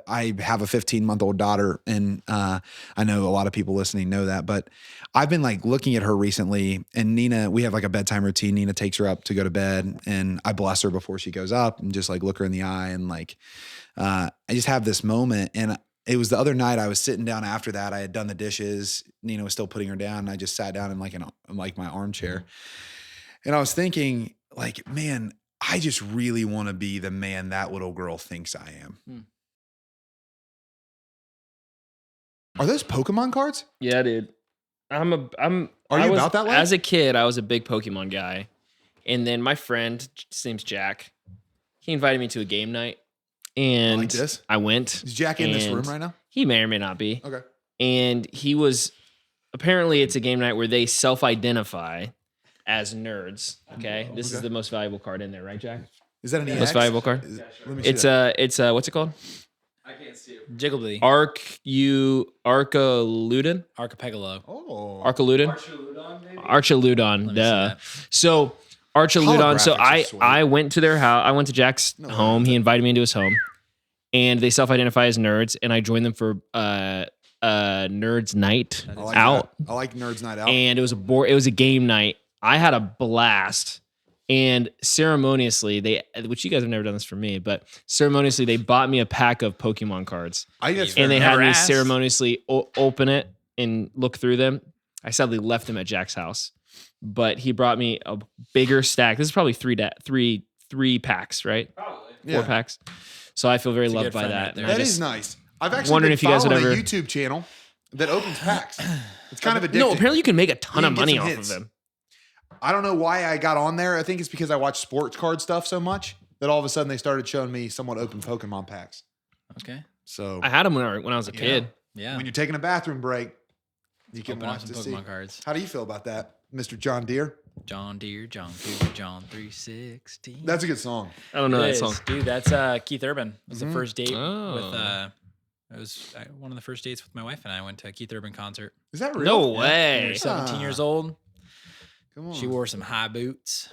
I have a 15-month-old daughter, and I know a lot of people listening know that, but I've been like looking at her recently, and Nina, we have like a bedtime routine. Nina takes her up to go to bed, and I bless her before she goes up and just like look her in the eye. And like, I just have this moment. And it was the other night I was sitting down after that. I had done the dishes. Nina was still putting her down. And I just sat down in like my armchair, and I was thinking like, man, I just really want to be the man that little girl thinks I am. Are those Pokemon cards? Yeah, dude. Are you about that way? As a kid, I was a big Pokemon guy. And then my friend, his name's Jack, he invited me to a game night. And like this? I went. Is Jack in this room right now? He may or may not be. Okay. And apparently it's a game night where they self-identify as nerds. Okay. This is the most valuable card in there, right, Jack? Is that an EX? Most valuable card? It's what's it called? I can't see it. Jiggly. Archaludon? Archipelago. Oh. Archaludon? Archaludon, maybe? Archaludon, duh. So Archaludon. So Holographics are I went to their house. I went to Jack's home. He invited me into his home, and they self-identify as nerds, and I joined them for Nerds Night Out. I like Nerds Night Out. And it was a game night. I had a blast. And ceremoniously, which you guys have never done this for me, but ceremoniously, they bought me a pack of Pokemon cards. And they had me ceremoniously open it and look through them. I sadly left them at Jack's house, but he brought me a bigger stack. This is probably three packs, right? Probably. 4 packs. So I feel very loved by that. That is nice. I've actually wondering been if you guys would following ever a YouTube channel that opens packs. It's kind of addictive. No, apparently you can make a ton of money off of them. I don't know why I got on there. I think it's because I watch sports card stuff so much that all of a sudden they started showing me somewhat open Pokemon packs. Okay. So I had them when I was a kid. Yeah. When you're taking a bathroom break, you can open watch up some the Pokemon cards. How do you feel about that, Mr. John Deere? John Deere, John Cougar, John 316. That's a good song. I don't know that song. Dude, that's Keith Urban. It was the first date with it was one of the first dates with my wife and I went to a Keith Urban concert. Is that real? No way. We were 17 years old. Come on. She wore some high boots.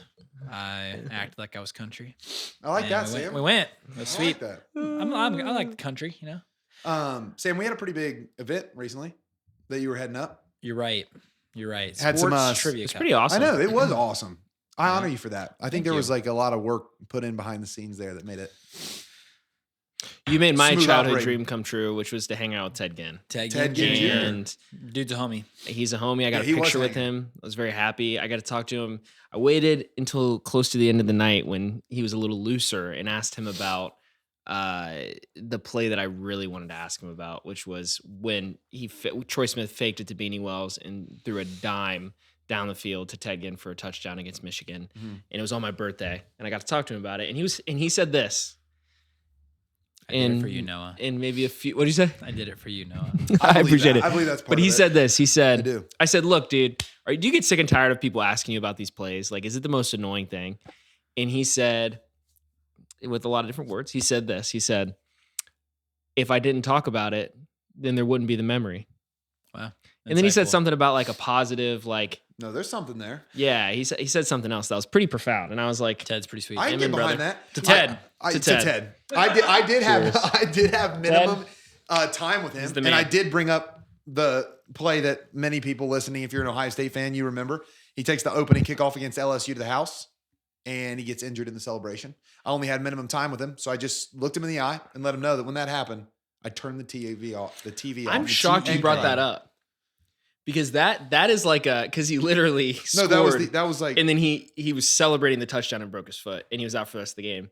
I acted like I was country. I like And that, we Sam. Went, we went. It was sweet. I like that. I like the country, you know. Sam, we had a pretty big event recently that you were heading up. You're right. Had some trivia. It's pretty awesome. I know, it was awesome. I honor you for that. I think there was like a lot of work put in behind the scenes there that made it. You made my Smooth childhood operating. dream come true, which was to hang out with Ted Ginn. Ted Ginn Ginn. Jr. And Dude's a homie. he's a homie. I got he a was picture with hanging. him. I was very happy. I got to talk to him. I waited until close to the end of the night when he was a little looser and asked him about the play that I really wanted to ask him about, which was when Troy Smith faked it to Beanie Wells and threw a dime down the field to Ted Ginn for a touchdown against Michigan. Mm-hmm. And it was on my birthday. And I got to talk to him about it. And he said this. I did it for you, Noah. And maybe a few. What did you say? I did it for you, Noah. I appreciate that. it. I believe that's part But of he it. said this. He said, I do. I said, look, dude, do you get sick and tired of people asking you about these plays? Like, is it the most annoying thing? And he said, with a lot of different words, he said this. He said, if I didn't talk about it, then there wouldn't be the memory. Wow. And then he said something about like a positive, like, No, there's something there. yeah, he said something else that was pretty profound. And I was like, Ted's pretty sweet. I can get Amen, behind brother. that. To Ted. To Ted. Ted. I did have minimum time with him, He's the and man. I did bring up the play that many people listening, if you're an Ohio State fan, you remember. He takes the opening kickoff against LSU to the house, and he gets injured in the celebration. I only had minimum time with him, so I just looked him in the eye and let him know that when that happened, I turned the TV off. I'm shocked you brought that up. Because that is like because he literally scored. No, that was like, and then he was celebrating the touchdown and broke his foot, and he was out for the rest of the game.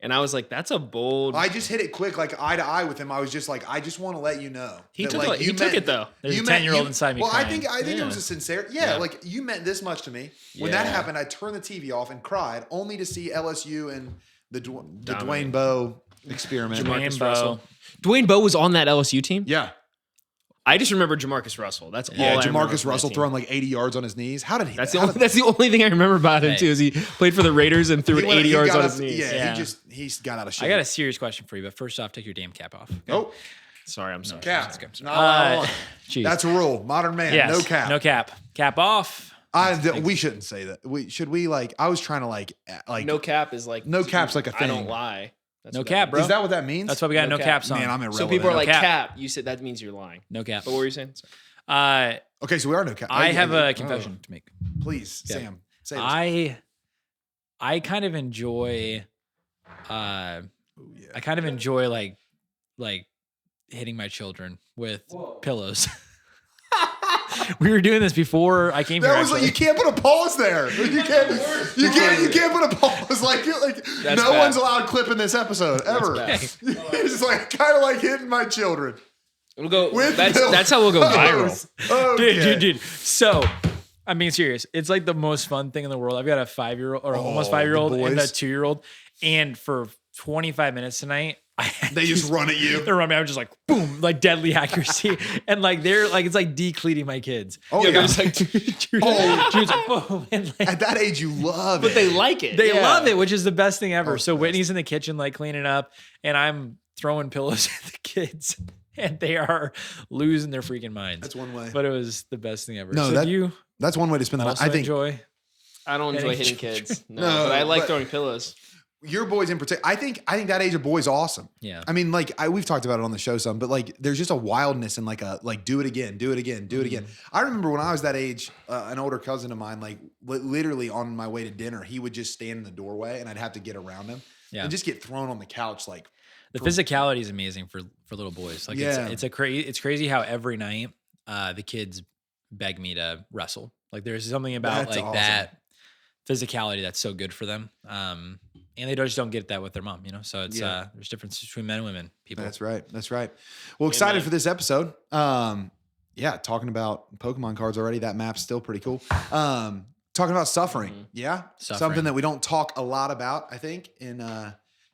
And I was like, that's a bold. I just hit it quick, like eye to eye with him. I was just like, I just want to let you know. He that, took like, he took it though. There's a 10-year-old inside me Well, I crying. think Yeah. it was a sincere. Yeah, Yeah. like you meant this much to me. When that Yeah. happened, I turned the TV off and cried, only to see LSU and the Dominate. Dwayne Bowe experiment. Jamarcus Dwayne Russell. Dwayne Bowe was on that LSU team. Yeah, I just remember Jamarcus Russell. That's all. I remember Jamarcus from that Russell team. throwing like 80 yards on his knees. How did he? That's the only thing I remember about him Hey. too. Is he played for the Raiders and threw it 80 yards on his knees. Yeah, Yeah. he's got out of shape. I got a serious question for you, but first off, take your damn cap off. Okay? Oh, Sorry, I'm sorry. cap. Let's go. Not allowed on. Jeez. That's a rule. Modern man, Yes. no cap. No cap. Cap off. We shouldn't say that. Should we like? I was trying to like No cap is like No cap's like a I don't thing. lie. That's No what cap, that bro. Is that what that means? That's why we got No no cap. caps on. Man, I'm means. irrelevant. So people are like, cap. cap. You said that means you're lying. No cap. But what were you saying? Sorry. Okay, so we are no cap. I have a confession to make. Please, Okay. Sam. Say this. I kind of enjoy I kind of enjoy like hitting my children with pillows. We were doing this before I came here. That was like, you can't put a pause there. You can't put a pause. Like That's no bad. one's allowed clipping this episode ever. bad. It's like kind of like hitting my children. We'll go. With That's how we'll go viral. Okay. Dude. So, I'm being serious. It's like the most fun thing in the world. I've got a 5-year-old or almost 5-year-old the and a boys. 2-year-old. And for 25 minutes tonight, They just run at you. they're running. I'm just like, boom, like deadly accuracy. And like, they're like, it's like decleating my kids. Oh, Yeah, yeah. but it's like, Drew's like, boom. And like, At that age, you love but it. they like it. they Yeah. love it, which is the best thing ever. Oh, So it's the Whitney's in the kitchen, like cleaning up, and I'm throwing pillows at the kids, and they are losing their freaking minds. That's one way. But it was the best thing ever. No, so that- do you That's one way to spend the night. also I think enjoy. I don't enjoy Hitting hitting kids. No, No, but I like but- throwing pillows. your boys in particular. I think that age of boys awesome. Yeah. I mean, like we've talked about it on the show some, but like there's just a wildness and like do it again, do it again, do it again. I remember when I was that age, an older cousin of mine, like literally on my way to dinner, he would just stand in the doorway and I'd have to get around him and just get thrown on the couch. Like The physicality is amazing for little boys. Like Yeah. it's crazy how every night the kids beg me to wrestle. Like there's something about That's like awesome. that physicality that's so good for them. And they just don't get that with their mom, you know? So it's there's difference between men and women, people. That's right. That's right. Well, excited Amen. for this episode. Yeah, talking about Pokemon cards already. That map's still pretty cool. Talking about suffering. Yeah. Suffering. Something that we don't talk a lot about, I think, in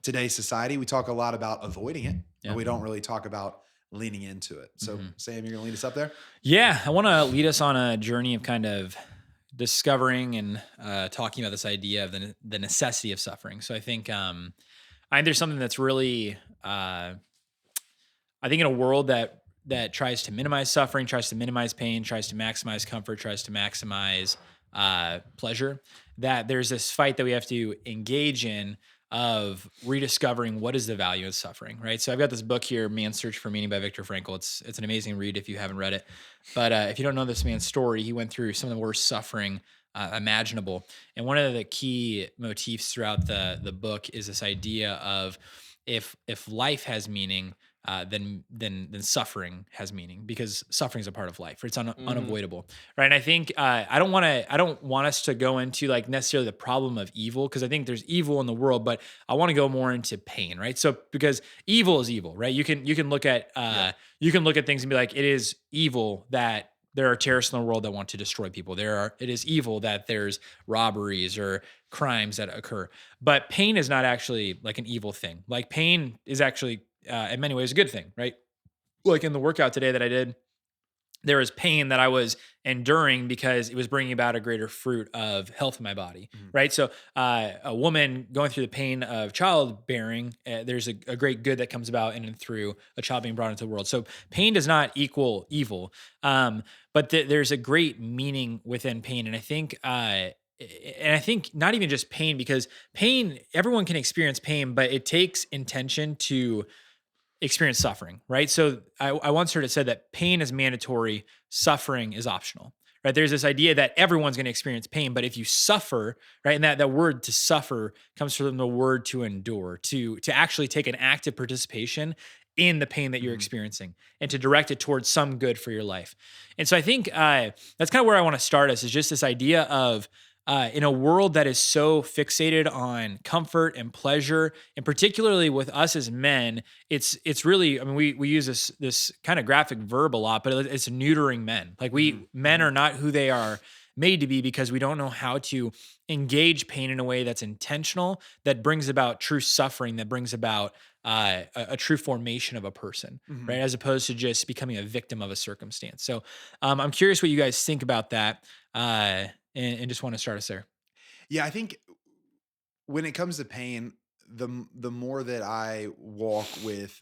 today's society. We talk a lot about avoiding it, Yeah. but we don't really talk about leaning into it. So, Sam, you're going to lead us up there? Yeah, I want to lead us on a journey of kind of discovering and talking about this idea of the necessity of suffering. So I think there's something that's really I think in a world that tries to minimize suffering, tries to minimize pain, tries to maximize comfort, tries to maximize pleasure, that there's this fight that we have to engage in of rediscovering what is the value of suffering, right? So I've got this book here, Man's Search for Meaning by Viktor Frankl. It's an amazing read if you haven't read it. But if you don't know this man's story, he went through some of the worst suffering imaginable. And one of the key motifs throughout the book is this idea of if life has meaning, then suffering has meaning, because suffering is a part of life. It's unavoidable, right? And I think I don't want us to go into like necessarily the problem of evil, because I think there's evil in the world, but I want to go more into pain, right? So because evil is evil, right? You can look at you can look at things and be like, it is evil that there are terrorists in the world that want to destroy people. It is evil that there's robberies or crimes that occur. But pain is not actually like an evil thing. Like pain is actually in many ways a good thing, right? Like in the workout today that I did, there was pain that I was enduring because it was bringing about a greater fruit of health in my body, right? So a woman going through the pain of childbearing, there's a great good that comes about in and through a child being brought into the world. So pain does not equal evil, but there's a great meaning within pain. And I think not even just pain, because pain, everyone can experience pain, but it takes intention to experience suffering, right? So I once heard it said that pain is mandatory, suffering is optional, right? There's this idea that everyone's going to experience pain, but if you suffer, right? And that word to suffer comes from the word to endure, to actually take an active participation in the pain that you're experiencing and to direct it towards some good for your life. And so I think that's kind of where I want to start us, is just this idea of in a world that is so fixated on comfort and pleasure, and particularly with us as men, it's really, I mean, we use this kind of graphic verb a lot, but it's neutering men. Like men are not who they are made to be, because we don't know how to engage pain in a way that's intentional, that brings about true suffering, that brings about a true formation of a person, right? As opposed to just becoming a victim of a circumstance. So I'm curious what you guys think about that. And just want to start us there. Yeah, I think when it comes to pain, the more that I walk with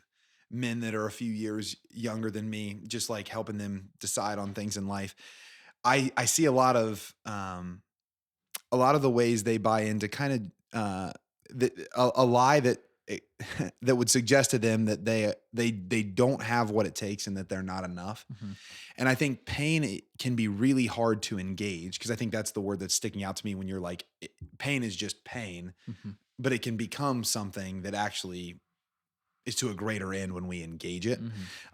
men that are a few years younger than me, just like helping them decide on things in life, I see a lot of the ways they buy into kind of a lie that that would suggest to them that they don't have what it takes and that they're not enough. And I think pain can be really hard to engage, because I think that's the word that's sticking out to me when you're like, pain is just pain, but it can become something that actually is to a greater end when we engage it.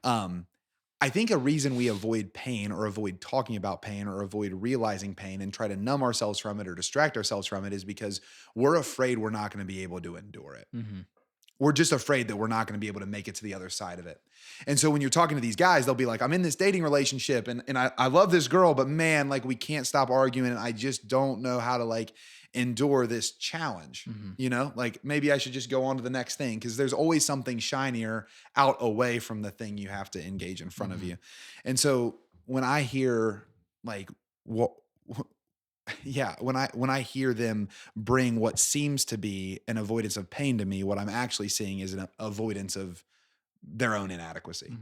I think a reason we avoid pain, or avoid talking about pain, or avoid realizing pain and try to numb ourselves from it or distract ourselves from it, is because we're afraid we're not going to be able to endure it. We're just afraid that we're not going to be able to make it to the other side of it. And so when you're talking to these guys, they'll be like, I'm in this dating relationship and I love this girl, but man, like we can't stop arguing and I just don't know how to like endure this challenge. You know, like maybe I should just go on to the next thing, because there's always something shinier out away from the thing you have to engage in front of you. And so when I hear like when I hear them bring what seems to be an avoidance of pain to me, what I'm actually seeing is an avoidance of their own inadequacy.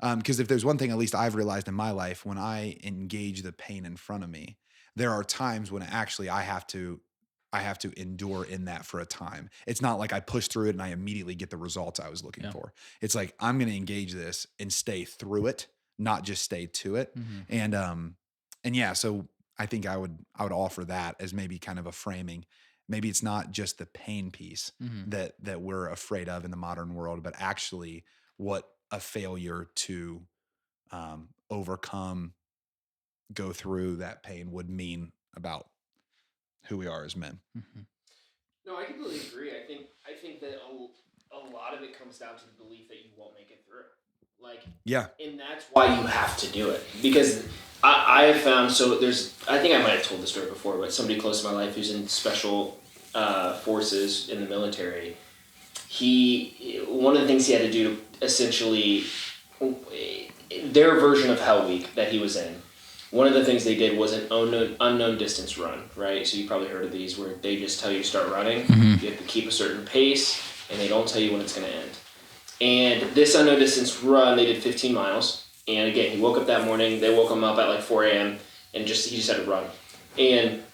Because if there's one thing, at least I've realized in my life, when I engage the pain in front of me, there are times when actually I have to endure in that for a time. It's not like I push through it and I immediately get the results I was looking for. It's like, I'm going to engage this and stay through it, not just stay to it. And yeah, so I think I would offer that as maybe kind of a framing. Maybe it's not just the pain piece that we're afraid of in the modern world, but actually what a failure to overcome, go through that pain would mean about who we are as men. No, I completely agree. I think that a lot of it comes down to the belief that you won't make it through. Like, and that's why you have to do it. Because I have found, I think I might have told this story before, but somebody close to my life who's in special forces in the military, one of the things he had to do to essentially, their version of Hell Week that he was in, one of the things they did was an unknown distance run, right? So you probably heard of these where they just tell you to start running. You have to keep a certain pace, and they don't tell you when it's going to end. And this unknown distance run, they did 15 miles. And again, he woke up that morning. They woke him up at like 4 a.m. and he just had to run. And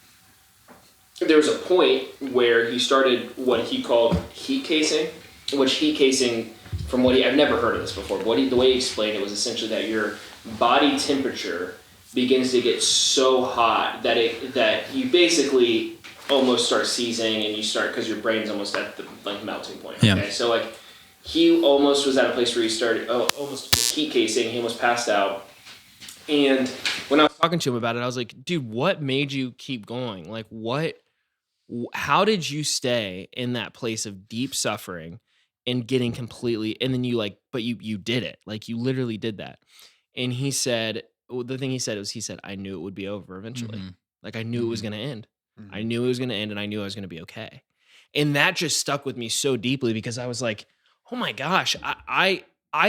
there was a point where he started what he called heat casing, which heat casing, from I've never heard of this before, but the way he explained it was essentially that your body temperature begins to get so hot that you basically almost start seizing, and you start, because your brain's almost at the like melting point. Okay, so like he almost was at a place where he started almost heat casing. He almost passed out. And when I was talking to him about it, I was like, dude, what made you keep going? Like, how did you stay in that place of deep suffering and getting completely, and then but you did it. Like, you literally did that. And he said, the thing he said was, I knew it would be over eventually. Like, I knew it was going to end. I knew it was going to end, and I knew I was going to be okay. And that just stuck with me so deeply, because I was like, oh my gosh, I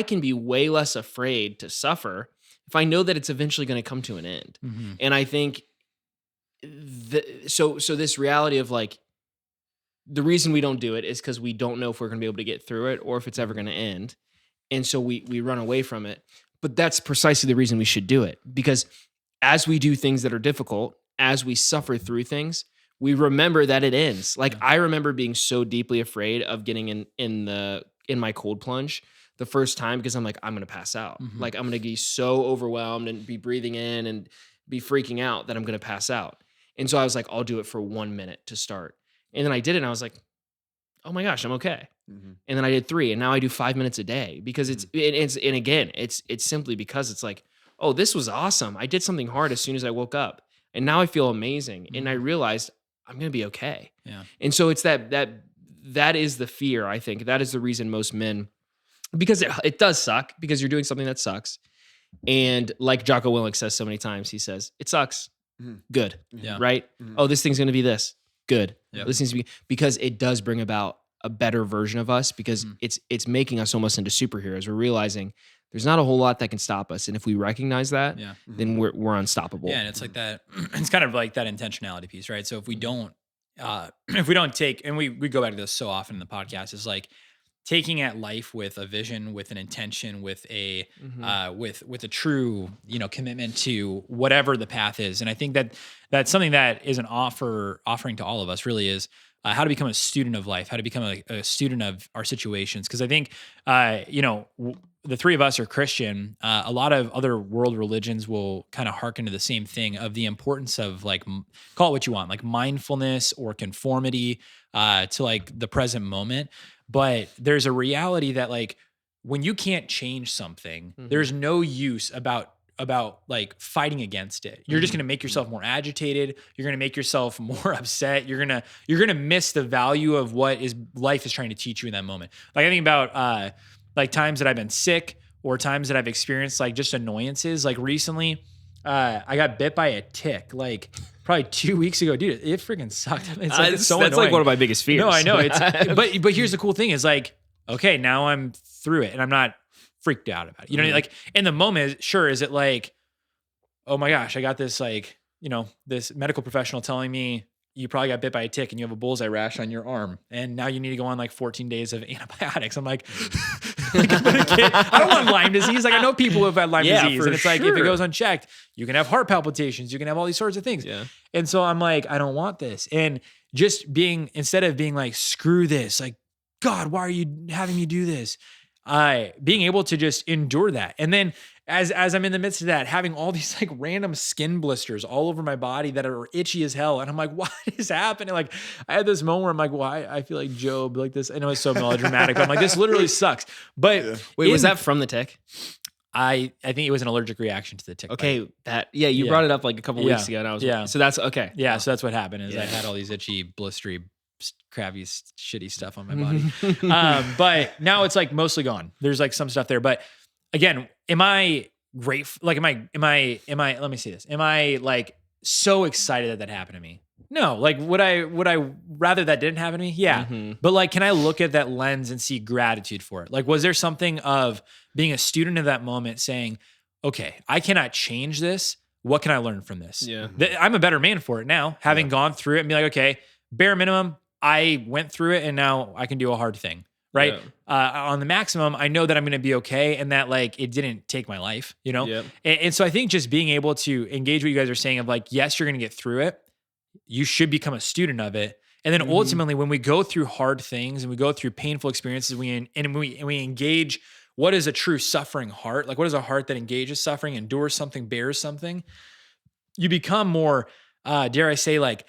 can be way less afraid to suffer if I know that it's eventually going to come to an end. And I think so this reality of like, the reason we don't do it is because we don't know if we're going to be able to get through it or if it's ever going to end. And so we run away from it. But that's precisely the reason we should do it. Because as we do things that are difficult, as we suffer through things, we remember that it ends. Like, I remember being so deeply afraid of getting in my cold plunge the first time, because I'm like, I'm going to pass out. Like, I'm going to be so overwhelmed and be breathing in and be freaking out that I'm going to pass out. And so I was like, I'll do it for 1 minute to start. And then I did it, and I was like, oh my gosh, I'm okay. And then I did 3, and now I do 5 minutes a day, because it's simply because it's like, oh, this was awesome. I did something hard as soon as I woke up, and now I feel amazing. And I realized I'm going to be okay. Yeah. And so it's that is the fear. I think that is the reason most men, because it does suck, because you're doing something that sucks. And like Jocko Willink says so many times, he says, it sucks. Good. Yeah. Right. Oh, this thing's going to be this. Good. Yep. This needs to be, because it does bring about a better version of us, because it's making us almost into superheroes. We're realizing there's not a whole lot that can stop us, and if we recognize that, then we're unstoppable. Yeah, and it's like that. It's kind of like that intentionality piece, right? So if we don't take, and we go back to this so often in the podcast, is like taking at life with a vision, with an intention, with a with a true commitment to whatever the path is. And I think that that's something that is an offering to all of us. Really is how to become a student of life, how to become a student of our situations. Because I think, the three of us are Christian. A lot of other world religions will kind of hearken to the same thing of the importance of like, call it what you want, like mindfulness or conformity to like the present moment. But there's a reality that like when you can't change something, there's no use about like fighting against it. You're just going to make yourself more agitated. You're going to make yourself more upset. You're going to miss the value of what life is trying to teach you in that moment. Like I think about like times that I've been sick or times that I've experienced like just annoyances. Like recently, I got bit by a tick like probably 2 weeks ago. Dude, it freaking sucked. It's so that's annoying. like one of my biggest fears. No, I know. But here's the cool thing is like, okay, now I'm through it and I'm not freaked out about it. You know, like in the moment, sure, is it like, oh my gosh, I got this like, this medical professional telling me you probably got bit by a tick and you have a bullseye rash on your arm. And now you need to go on like 14 days of antibiotics. I'm like, I'm gonna I don't want Lyme disease. Like I know people who have had Lyme disease and it's like, if it goes unchecked, you can have heart palpitations. You can have all these sorts of things. Yeah. And so I'm like, I don't want this. And just instead of being like, screw this, like, God, why are you having me do this? Being able to just endure that. And then as I'm in the midst of that, having all these like random skin blisters all over my body that are itchy as hell. And I'm like, what is happening? Like I had this moment where I'm like, why? I feel like Job, like this. I know it's so melodramatic, but I'm like, this literally sucks. But wait, was that from the tick? I think it was an allergic reaction to the tick. Okay. Bite. You brought it up like a couple weeks ago and I was so that's okay. Yeah. So that's what happened is I had all these itchy, blistery, crabby, shitty stuff on my body. But now it's like mostly gone. There's like some stuff there. But again, am I grateful? Like, let me see this. Am I like so excited that happened to me? No. Like, would I rather that didn't happen to me? Yeah. But like, can I look at that lens and see gratitude for it? Like, was there something of being a student of that moment saying, okay, I cannot change this. What can I learn from this? Yeah. I'm a better man for it now, having gone through it and be like, okay, bare minimum, I went through it and now I can do a hard thing, right? Yeah. On the maximum, I know that I'm going to be okay and that like, it didn't take my life, Yep. And so I think just being able to engage what you guys are saying of like, yes, you're going to get through it. You should become a student of it. And then ultimately when we go through hard things and we go through painful experiences, we engage what is a true suffering heart? Like what is a heart that engages suffering, endures something, bears something? You become more, dare I say, like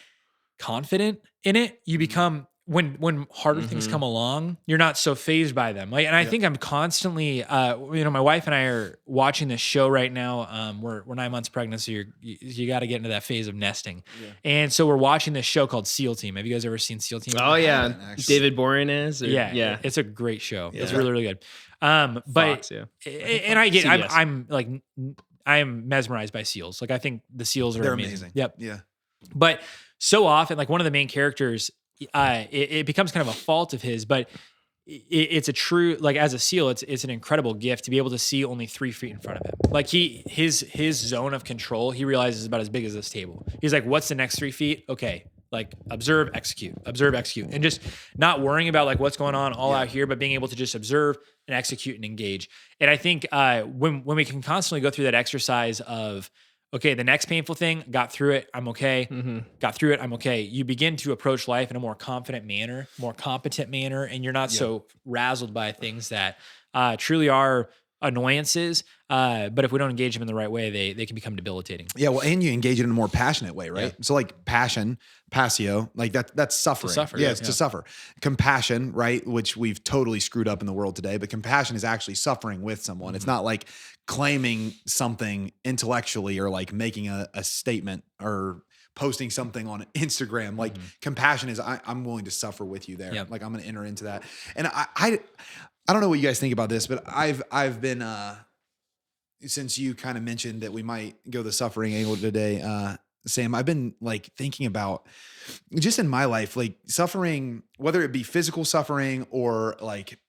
confident in it. You become when harder things come along, you're not so fazed by them. Like, and I think I'm constantly, my wife and I are watching this show right now. We're 9 months pregnant, so you got to get into that phase of nesting. Yeah. And so we're watching this show called SEAL Team. Have you guys ever seen SEAL Team? Oh yeah, David Borean is. Yeah, it's a great show. Yeah. It's really, really good. But Fox, and I get, CBS. I'm like, I am mesmerized by SEALs. Like I think the SEALs are amazing. Yep. Yeah. But so often, like one of the main characters, it becomes kind of a fault of his, but it's a true, like as a SEAL, it's an incredible gift to be able to see only 3 feet in front of him. Like his zone of control, he realizes is about as big as this table. He's like, what's the next 3 feet? Okay. Like observe, execute, and just not worrying about like what's going on all out here, but being able to just observe and execute and engage. And I think when we can constantly go through that exercise of, okay, the next painful thing, got through it, I'm okay. Got through it, I'm okay. You begin to approach life in a more confident manner, more competent manner, and you're not so razzled by things that truly are annoyances. But if we don't engage them in the right way, they can become debilitating. Yeah, well, and you engage it in a more passionate way, right? Yeah. So like passion, passio, like that's suffering. To suffer, it's to suffer. Compassion, right? Which we've totally screwed up in the world today, but compassion is actually suffering with someone. It's not like claiming something intellectually or like making a statement or posting something on Instagram. Like compassion is I'm willing to suffer with you there. Yep. Like I'm going to enter into that. And I don't know what you guys think about this, but I've been since you kind of mentioned that we might go the suffering angle today, Sam, I've been like thinking about just in my life, like suffering, whether it be physical suffering or like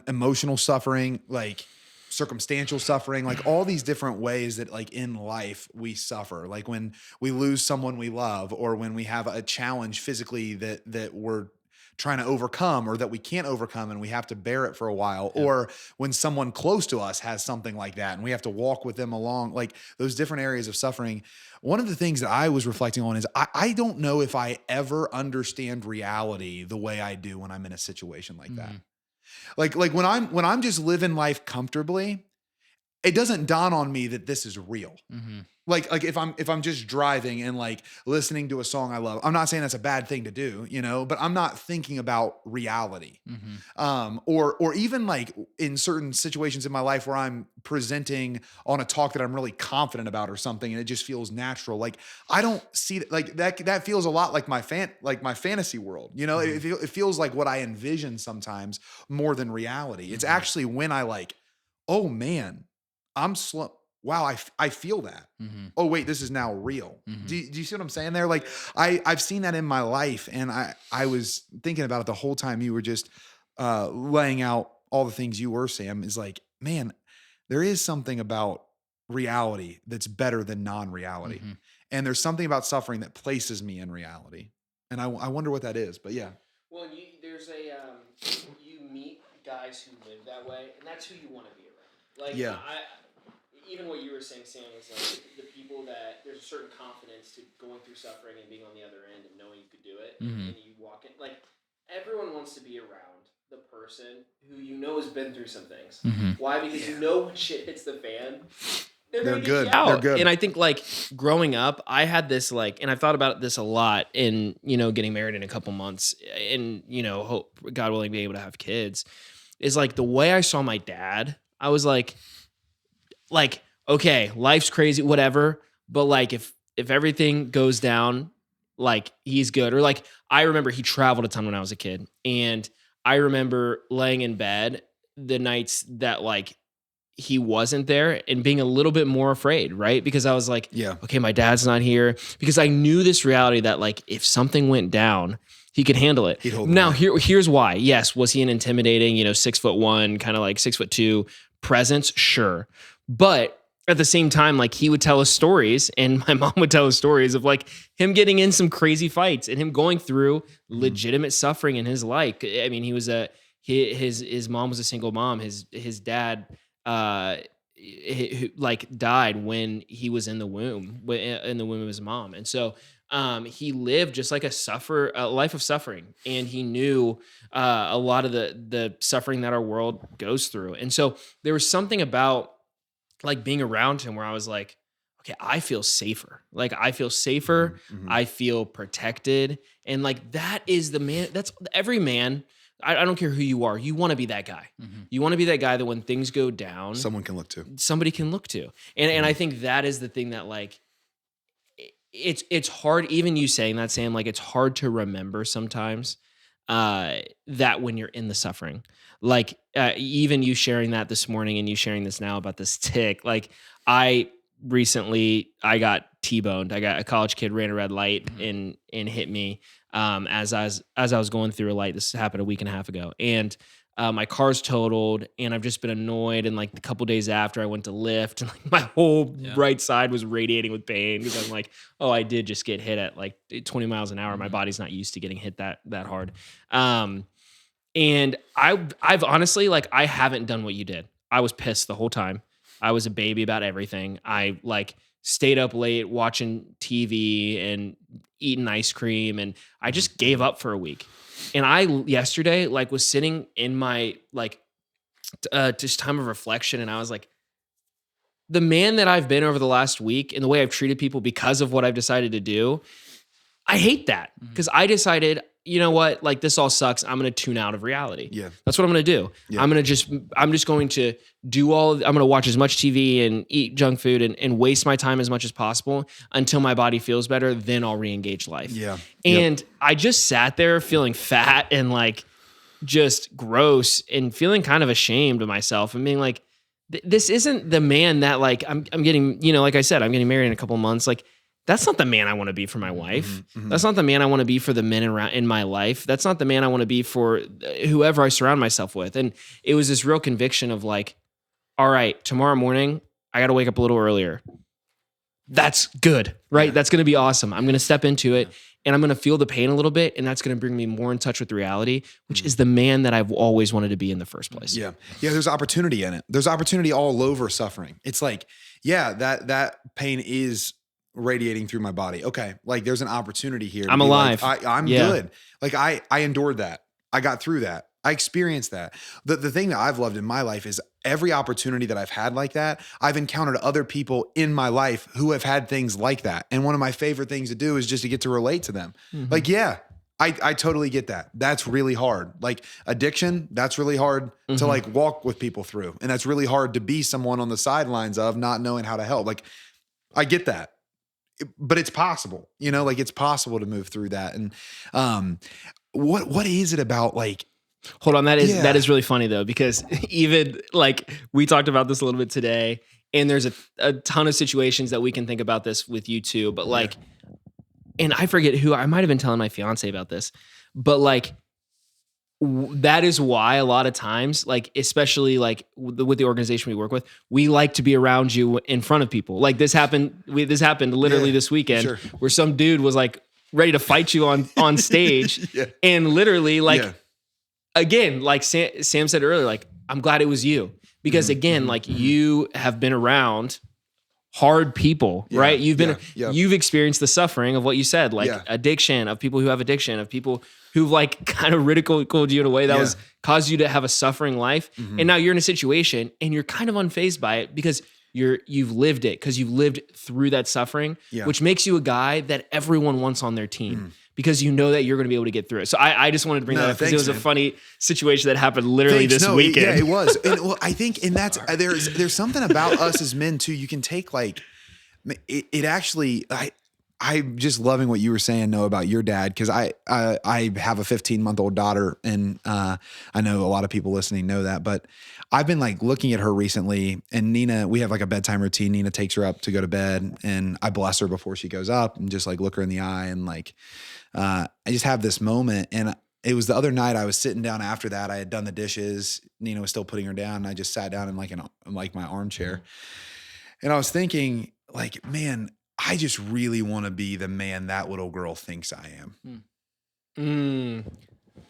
emotional suffering, like circumstantial suffering, like all these different ways that like in life we suffer, like when we lose someone we love, or when we have a challenge physically that we're trying to overcome or that we can't overcome and we have to bear it for a while, or when someone close to us has something like that and we have to walk with them along, like those different areas of suffering. One of the things that I was reflecting on is I don't know if I ever understand reality the way I do when I'm in a situation like that. Like when I'm just living life comfortably, it doesn't dawn on me that this is real. Like if I'm just driving and like listening to a song I love, I'm not saying that's a bad thing to do, but I'm not thinking about reality. Or even like in certain situations in my life where I'm presenting on a talk that I'm really confident about or something, and it just feels natural. Like I don't see that, like that feels a lot like my fantasy world. It feels like what I envision sometimes more than reality. It's actually when I like, oh man, I'm slow. Wow, I feel that. Oh wait, this is now real. Do you see what I'm saying there? Like I've seen that in my life, and I was thinking about it the whole time you were just laying out all the things you were, Sam. Is like, man, there is something about reality that's better than non-reality, and there's something about suffering that places me in reality, and I wonder what that is. But yeah. Well, you meet guys who live that way, and that's who you want to be around. Like, yeah. Even what you were saying, Sam, was like the people that there's a certain confidence to going through suffering and being on the other end and knowing you could do it, and you walk in. Like everyone wants to be around the person who has been through some things. Why? Because when shit hits the fan, they're good. They're good. And I think like growing up, I had this like, and I've thought about this a lot in getting married in a couple months, and hope God willing be able to have kids. Is like the way I saw my dad. I was like, okay, life's crazy, whatever. But like, if everything goes down, like he's good. Or like, I remember he traveled a ton when I was a kid, and I remember laying in bed the nights that like he wasn't there and being a little bit more afraid, right? Because I was like, okay, my dad's not here. Because I knew this reality that like, if something went down, he could handle it. Now, here's why. Yes, was he an intimidating, 6'1", kind of like 6'2" presence? Sure. But at the same time, like he would tell us stories, and my mom would tell us stories of like him getting in some crazy fights and him going through legitimate suffering in his life. I mean, he was his mom was a single mom. His dad like died when he was in the womb of his mom, and so he lived just like a life of suffering, and he knew a lot of the suffering that our world goes through. And so there was something about like being around him where I was like, okay, I feel safer. Like I feel safer. I feel protected. And like, that is the man, that's every man. I don't care who you are. You want to be that guy. You want to be that guy that when things go down, somebody can look to. And I think that is the thing that like, it's hard. Even you saying that, Sam, like it's hard to remember sometimes that when you're in the suffering, like even you sharing that this morning and you sharing this now about this tick, like I got T-boned. I got a college kid ran a red light and hit me as I was going through a light. This happened a week and a half ago, and my car's totaled, and I've just been annoyed. And like a couple days after, I went to lift, and like my whole right side was radiating with pain because I'm like, oh, I did just get hit at like 20 miles an hour. My body's not used to getting hit that hard. And I've honestly, like, I haven't done what you did. I was pissed the whole time. I was a baby about everything. I like stayed up late watching TV and eating ice cream, and I just gave up for a week. And I yesterday like was sitting in my like just time of reflection, and I was like, the man that I've been over the last week and the way I've treated people because of what I've decided to do, I hate that because I decided, you know what, like this all sucks. I'm going to tune out of reality. Yeah. That's what I'm going to do. Yeah. I'm just going to I'm going to watch as much TV and eat junk food and waste my time as much as possible until my body feels better. Then I'll re-engage life. Yeah. And I just sat there feeling fat and like just gross and feeling kind of ashamed of myself and being like, this isn't the man that like I'm getting, like I said, I'm getting married in a couple of months. Like, that's not the man I want to be for my wife. That's not the man I want to be for the men around in my life. That's not the man I want to be for whoever I surround myself with. And it was this real conviction of like, all right, tomorrow morning, I got to wake up a little earlier. that's good, right? That's going to be awesome. I'm going to step into it and I'm going to feel the pain a little bit. And that's going to bring me more in touch with reality, which is the man that I've always wanted to be in the first place. Yeah. Yeah. There's opportunity in it. There's opportunity all over suffering. It's like, yeah, that pain is radiating through my body. Okay. Like there's an opportunity here. I'm alive. Like, I'm good. Like I endured that. I got through that. I experienced that. The thing that I've loved in my life is every opportunity that I've had like that, I've encountered other people in my life who have had things like that. And one of my favorite things to do is just to get to relate to them. Like, yeah, I totally get that. That's really hard. Like addiction, that's really hard to like walk with people through. And that's really hard to be someone on the sidelines of not knowing how to help. Like I get that. But it's possible, like it's possible to move through that. And what is it about like, hold on, that is really funny though, because even like we talked about this a little bit today, and there's a ton of situations that we can think about this with you too, but like, and I forget who, I might've been telling my fiance about this, but like, that is why a lot of times, like, especially like with the organization we work with, we like to be around you in front of people. Like this happened literally this weekend where some dude was like ready to fight you on stage and literally like, again, like Sam said earlier, like, I'm glad it was you because again, like you have been around hard people, right? You've experienced the suffering of what you said, like addiction, of people who have addiction, of people who've like kind of ridiculed you in a way that was caused you to have a suffering life. And now you're in a situation and you're kind of unfazed by it because you've lived it, because you've lived through that suffering, which makes you a guy that everyone wants on their team. Because you know that you're going to be able to get through it. So I just wanted to bring that up because it was a funny situation that happened literally this weekend. It was. And, well, I think, and that's there's something about us as men too. You can take like it actually. I'm just loving what you were saying, Noah, about your dad, because I have a 15-month-old daughter, and I know a lot of people listening know that, but I've been like looking at her recently, and Nina, we have like a bedtime routine. Nina takes her up to go to bed, and I bless her before she goes up, and just like look her in the eye, and like I just have this moment. And it was the other night I was sitting down after that. I had done the dishes. Nina was still putting her down, and I just sat down in like my armchair, and I was thinking, like, man, I just really want to be the man that little girl thinks I am.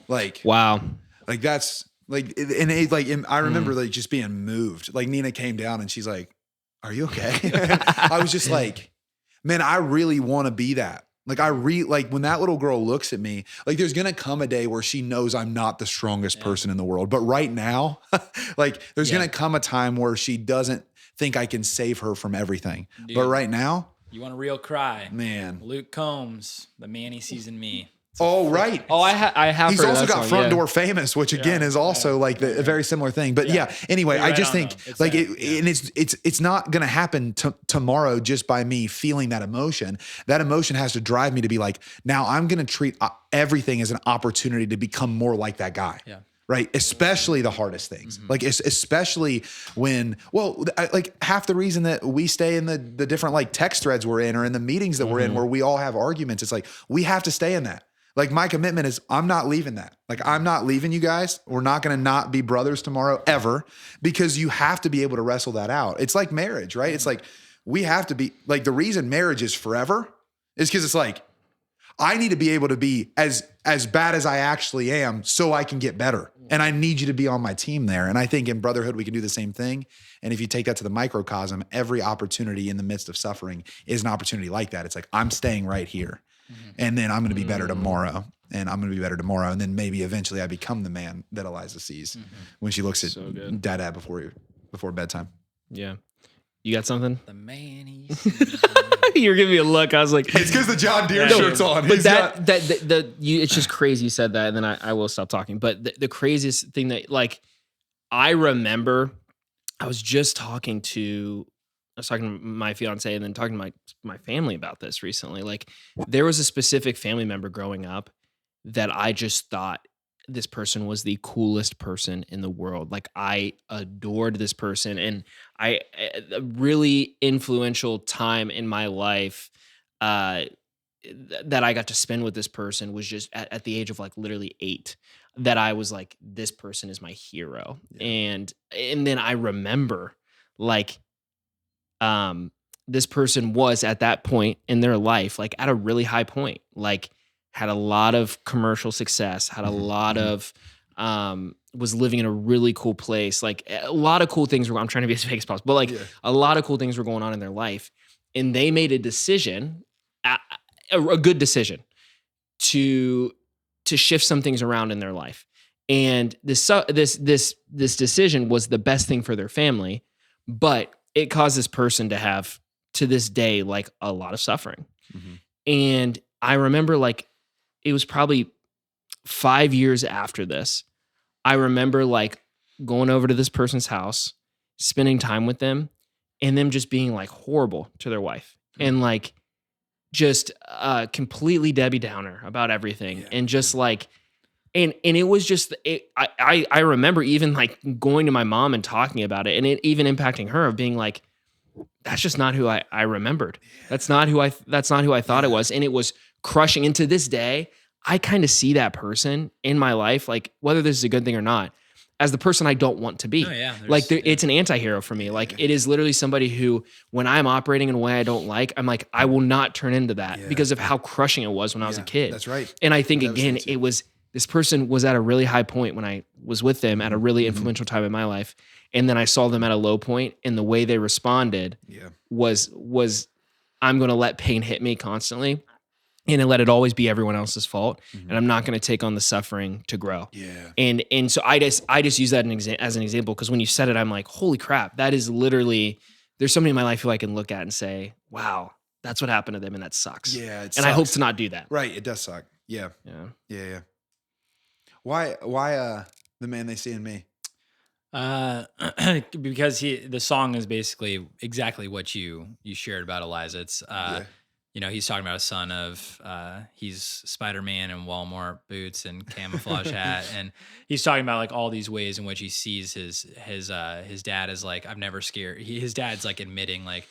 Like, wow. Like that's like, and I remember like just being moved. Like Nina came down and she's like, "Are you okay?" I was just like, man, I really want to be that. Like like when that little girl looks at me, like there's going to come a day where she knows I'm not the strongest person in the world. But right now, like there's going to come a time where she doesn't think I can save her from everything. Dude. But right now, you want a real cry, man. Luke Combs, the man he sees in me. Right. Oh, I have. He's also got Front Door Famous, which again is also like a very similar thing. But anyway, I just think like and it's not going to happen tomorrow just by me feeling that emotion. That emotion has to drive me to be like, now I'm going to treat everything as an opportunity to become more like that guy. Yeah. Right. Especially the hardest things, like especially when, like half the reason that we stay in the different like text threads we're in or in the meetings that we're in where we all have arguments, it's like, we have to stay in that. Like my commitment is I'm not leaving that. Like I'm not leaving you guys. We're not going to not be brothers tomorrow ever, because you have to be able to wrestle that out. It's like marriage, right? It's like, we have to be like, the reason marriage is forever is because it's like, I need to be able to be as bad as I actually am so I can get better. And I need you to be on my team there. And I think in brotherhood, we can do the same thing. And if you take that to the microcosm, every opportunity in the midst of suffering is an opportunity like that. It's like, I'm staying right here. And then I'm going to be better tomorrow. And I'm going to be better tomorrow. And then maybe eventually I become the man that Eliza sees when she looks at dad before bedtime. Yeah. You got something? The man You're giving me a look. I was like, it's because the John Deere shirt's on. But it's just crazy you said that, and then I will stop talking. But the craziest thing that, like, I remember, I was talking to my fiance and then talking to my family about this recently. Like, there was a specific family member growing up that I just thought this person was the coolest person in the world. Like, I adored this person, and a really influential time in my life that I got to spend with this person was just at the age of like literally 8, that I was like, this person is my hero. Yeah. And then I remember like, this person was at that point in their life, like at a really high point, like had a lot of commercial success, had a lot of, was living in a really cool place. Like a lot of cool things were, I'm trying to be as fake as possible, but like a lot of cool things were going on in their life. And they made a decision, a good decision to shift some things around in their life. And this decision was the best thing for their family, but it caused this person to have, to this day, like a lot of suffering. And I remember, like, it was probably 5 years after this, I remember like going over to this person's house, spending time with them, and them just being like horrible to their wife and like just completely Debbie Downer about everything. And just like, and it was just, I remember even like going to my mom and talking about it, and it even impacting her, of being like, that's just not who I remembered. That's not who I thought it was. And it was crushing. And to this day, I kind of see that person in my life, like whether this is a good thing or not, as the person I don't want to be. Like it's an anti-hero for me. Like it is literally somebody who, when I'm operating in a way I don't like, I'm like, I will not turn into that because of how crushing it was when I was a kid. That's right. And I think, again, it was, this person was at a really high point when I was with them at a really influential time in my life. And then I saw them at a low point, and the way they responded was I'm going to let pain hit me constantly, and let it always be everyone else's fault. And I'm not going to take on the suffering to grow. And so I just use that as an example, because when you said it, I'm like, holy crap, that is literally, there's somebody in my life who I can look at and say, wow, that's what happened to them, and that sucks. And I hope to not do that. Right. It does suck. Yeah. Why the man they see in me? Because the song is basically exactly what you shared about Eliza. It's you know, he's talking about a son of he's Spider-Man in Walmart boots and camouflage hat, and he's talking about like all these ways in which he sees his dad as like, I've never scared. His dad's like admitting like,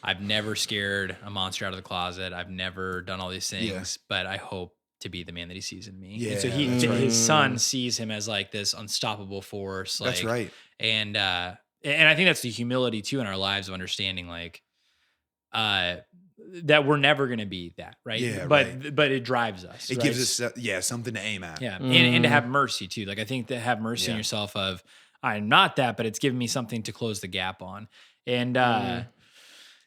I've never scared a monster out of the closet. I've never done all these things, but I hope to be the man that he sees in me. And so his son sees him as like this unstoppable force. Like, that's right. And I think that's the humility too in our lives, of understanding like that we're never going to be that, right? But it drives us. It gives us something to aim at. And to have mercy too. Like I think to have mercy on yourself of, I'm not that, but it's given me something to close the gap on. And man,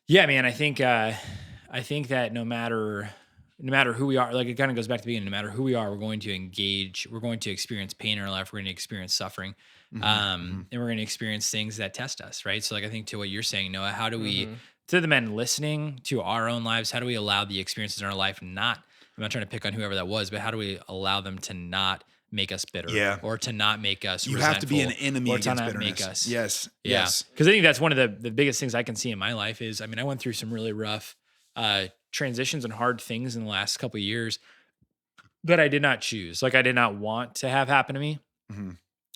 I think that no matter who we are, like it kind of goes back to the beginning, no matter who we are, we're going to experience pain in our life. We're going to experience suffering. And we're going to experience things that test us. Right. So like, I think to what you're saying, Noah, how do we, to the men listening to our own lives, how do we allow the experiences in our life I'm not trying to pick on whoever that was, but how do we allow them to not make us bitter or to not make us resentful? You have to be an enemy against bitterness. Make us. Yes. Because I think that's one of the biggest things I can see in my life is, I mean, I went through some really rough transitions and hard things in the last couple of years that I did not choose. Like I did not want to have happen to me.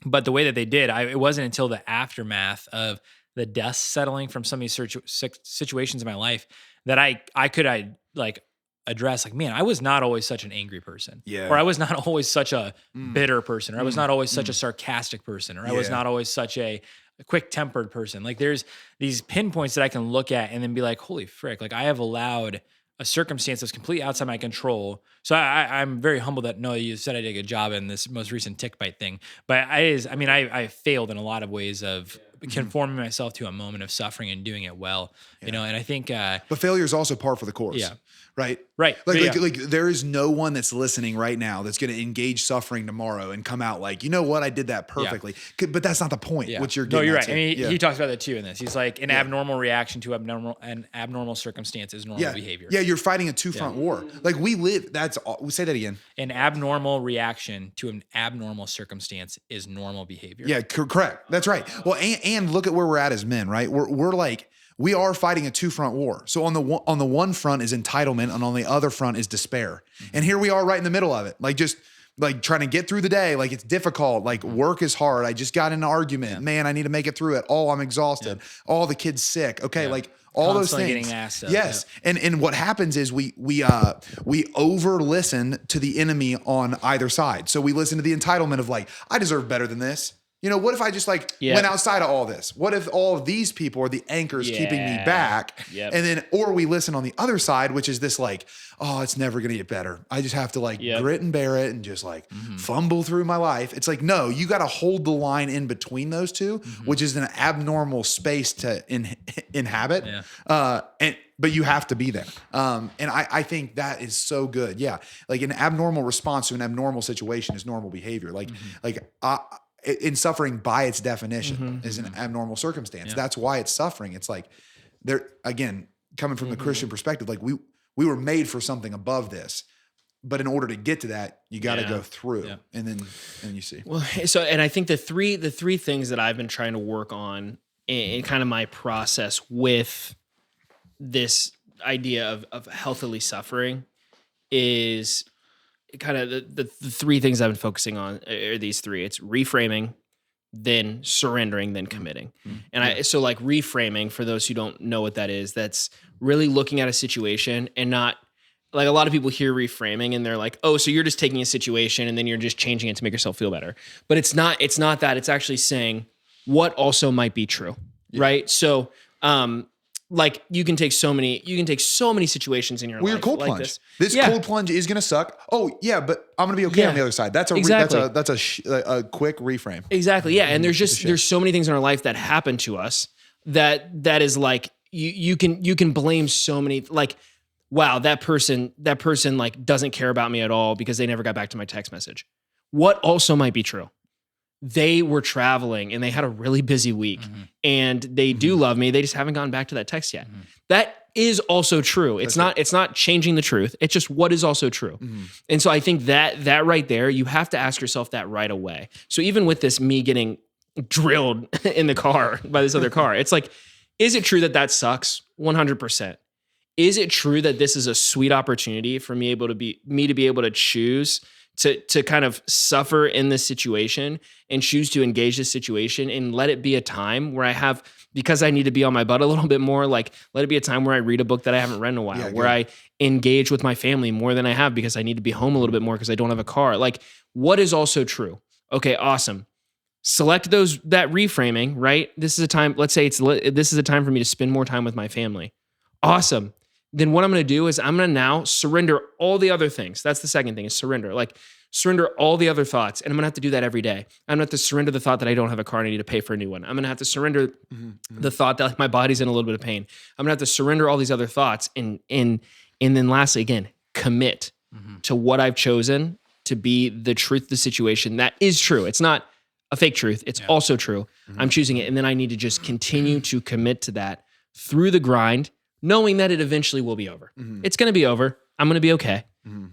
But the way that they did, it wasn't until the aftermath of the dust settling from some of these situations in my life that I could address like, man, I was not always such an angry person, or I was not always such a bitter person, or I was not always such a sarcastic person, or I was not always such a quick-tempered person. Like there's these pinpoints that I can look at and then be like, holy frick, like I have allowed a circumstance that's completely outside my control. So I'm very humbled that, no, you said I did a good job in this most recent tick bite thing, but I failed in a lot of ways of conforming myself to a moment of suffering and doing it well, you know? And I think, but failure is also par for the course. Right. Like there is no one that's listening right now that's going to engage suffering tomorrow and come out like, you know what, I did that perfectly. But that's not the point. What you're getting. No, you're right. To. And he talks about that too in this. He's like, an abnormal reaction to an abnormal circumstance is normal behavior. Yeah, you're fighting a two-front war. Like we say that again. An abnormal reaction to an abnormal circumstance is normal behavior. Yeah, correct. That's right. Well, and look at where we're at as men, right? We are fighting a two-front war. So on the one front is entitlement, and on the other front is despair. And here we are right in the middle of it. Like just like trying to get through the day. Like it's difficult. Like work is hard. I just got in an argument. Man, I need to make it through it. Oh, I'm exhausted. All the kids sick. Okay, like all constantly those things. Getting asked of, yes. And what happens is we over listen to the enemy on either side. So we listen to the entitlement of like, I deserve better than this. You know, what if I just like went outside of all this? What if all of these people are the anchors keeping me back? Yep. And then, or we listen on the other side, which is this like, oh, it's never going to get better. I just have to like grit and bear it and just like fumble through my life. It's like, no, you got to hold the line in between those two, which is an abnormal space to inhabit. But you have to be there. And I think that is so good. Yeah. Like an abnormal response to an abnormal situation is normal behavior. In suffering by its definition is an abnormal circumstance. Yeah. That's why it's suffering. It's like there, again, coming from the Christian perspective, like we were made for something above this, but in order to get to that, you got to go through and then you see. Well, and I think the three things that I've been trying to work on in kind of my process with this idea of healthily suffering is kind of the three things I've been focusing on are these three. It's reframing, then surrendering, then committing. And so like reframing, for those who don't know what that is, that's really looking at a situation and not like a lot of people hear reframing and they're like, oh, so you're just taking a situation and then you're just changing it to make yourself feel better. But it's not that. It's actually saying what also might be true. Right. So, like you can take so many situations in your life. Your cold like plunge. This cold plunge is going to suck. Oh yeah, but I'm going to be okay on the other side. That's a quick reframe. Exactly. Yeah. And there's so many things in our life that happen to us that is like, you can blame so many, like, wow, that person like doesn't care about me at all because they never got back to my text message. What also might be true? They were traveling and they had a really busy week and they do love me. They just haven't gotten back to that text yet. That is also true. It's not changing the truth. It's just what is also true. And so I think that right there, you have to ask yourself that right away. So even with this, me getting drilled in the car by this other car, it's like, is it true that sucks? 100%. Is it true that this is a sweet opportunity for me to be able to choose to kind of suffer in this situation and choose to engage this situation and let it be a time where I have, because I need to be on my butt a little bit more, like let it be a time where I read a book that I haven't read in a while, where I engage with my family more than I have because I need to be home a little bit more because I don't have a car. Like what is also true? Okay, awesome. Select that reframing, right? This is a time, let's say this is a time for me to spend more time with my family. Awesome. Then what I'm going to do is I'm going to now surrender all the other things. That's the second thing, is surrender. Like surrender all the other thoughts. And I'm going to have to do that every day. I'm going to have to surrender the thought that I don't have a car and I need to pay for a new one. I'm going to have to surrender the thought that like my body's in a little bit of pain. I'm going to have to surrender all these other thoughts. And then lastly, again, commit to what I've chosen to be the truth of the situation. That is true. It's not a fake truth. It's also true. I'm choosing it. And then I need to just continue to commit to that through the grind, knowing that it eventually will be over. It's going to be over. I'm going to be okay.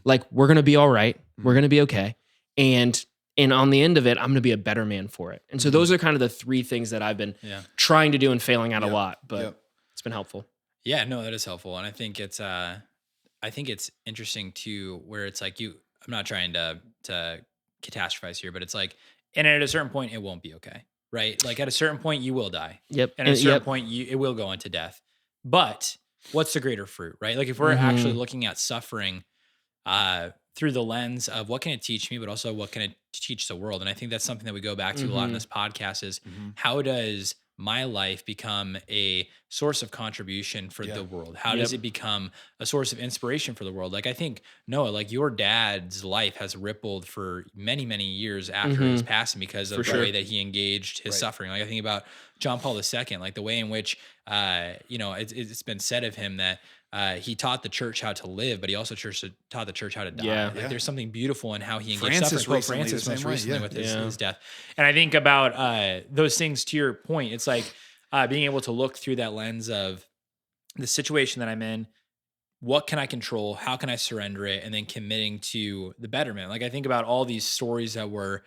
Like we're going to be all right. We're going to be okay. And on the end of it, I'm going to be a better man for it. And so those are kind of the three things that I've been trying to do and failing at a lot, but it's been helpful. Yeah, no, that is helpful. And I think it's interesting too, where it's like I'm not trying to catastrophize here, but it's like, and at a certain point, it won't be okay. Right? Like at a certain point, you will die. Yep. And at a certain point, it will go into death. But what's the greater fruit, right? Like if we're actually looking at suffering through the lens of what can it teach me, but also what can it teach the world? And I think that's something that we go back to a lot in this podcast is how does my life become a source of contribution for the world? How does it become a source of inspiration for the world? Like I think, Noah, like your dad's life has rippled for many, many years after his passing because of the way that he engaged his suffering. Like I think about John Paul II, like the way in which, it's been said of him that he taught the church how to live, but he also taught the church how to die. Like there's something beautiful in how he engaged suffering. Francis most recently with his death. And I think about those things to your point. It's like being able to look through that lens of the situation that I'm in. What can I control? How can I surrender it? And then committing to the betterment. Like I think about all these stories that were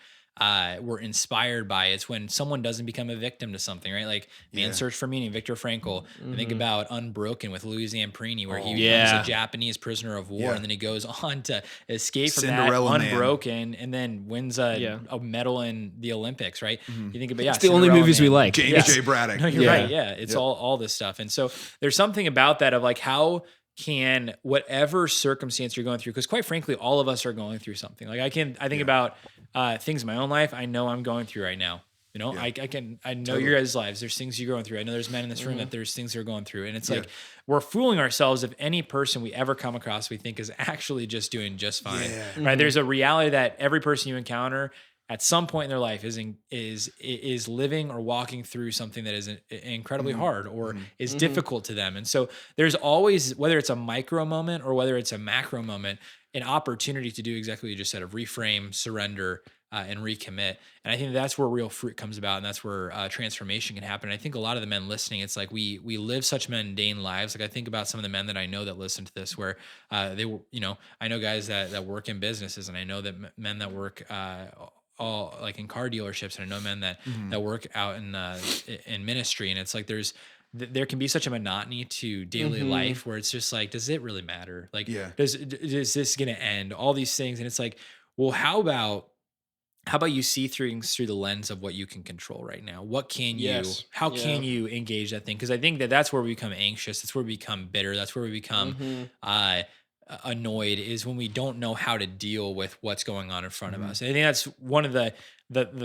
inspired by. It's when someone doesn't become a victim to something, right? Like Man's Search for Meaning, Viktor Frankl. I think about Unbroken with Louis Zamperini, where he becomes a Japanese prisoner of war, and then he goes on to escape from Cinderella that Unbroken, and then wins a medal in the Olympics, right? You think about it's the only movies we like. James J. Braddock. No, you're right. Yeah, it's all this stuff, and so there's something about that of like how can whatever circumstance you're going through, because quite frankly, all of us are going through something. Like I think about things in my own life I know I'm going through right now. You know, Yeah. I know Totally. your guys' lives. There's things you're going through. I know there's men in this room that there's things they're going through. And it's like, we're fooling ourselves if any person we ever come across, we think is actually just doing just fine. Yeah. Right. There's a reality that every person you encounter at some point in their life is living or walking through something that is incredibly hard or is difficult to them. And so there's always, whether it's a micro moment or whether it's a macro moment, an opportunity to do exactly what you just said, of reframe, surrender, and recommit. And I think that's where real fruit comes about, and that's where transformation can happen. And I think a lot of the men listening, it's like we live such mundane lives. Like I think about some of the men that I know that listen to this, where they were, you know, I know guys that work in businesses, and I know that men that work all like in car dealerships, and I know men that work out in ministry, and it's like there can be such a monotony to daily life where it's just like, does it really matter? Like, is this going to end? All these things, and it's like, well, how about you see things through the lens of what you can control right now? What can you, how can you engage that thing? Because I think that's where we become anxious. That's where we become bitter. That's where we become annoyed, is when we don't know how to deal with what's going on in front of us. And I think that's one of the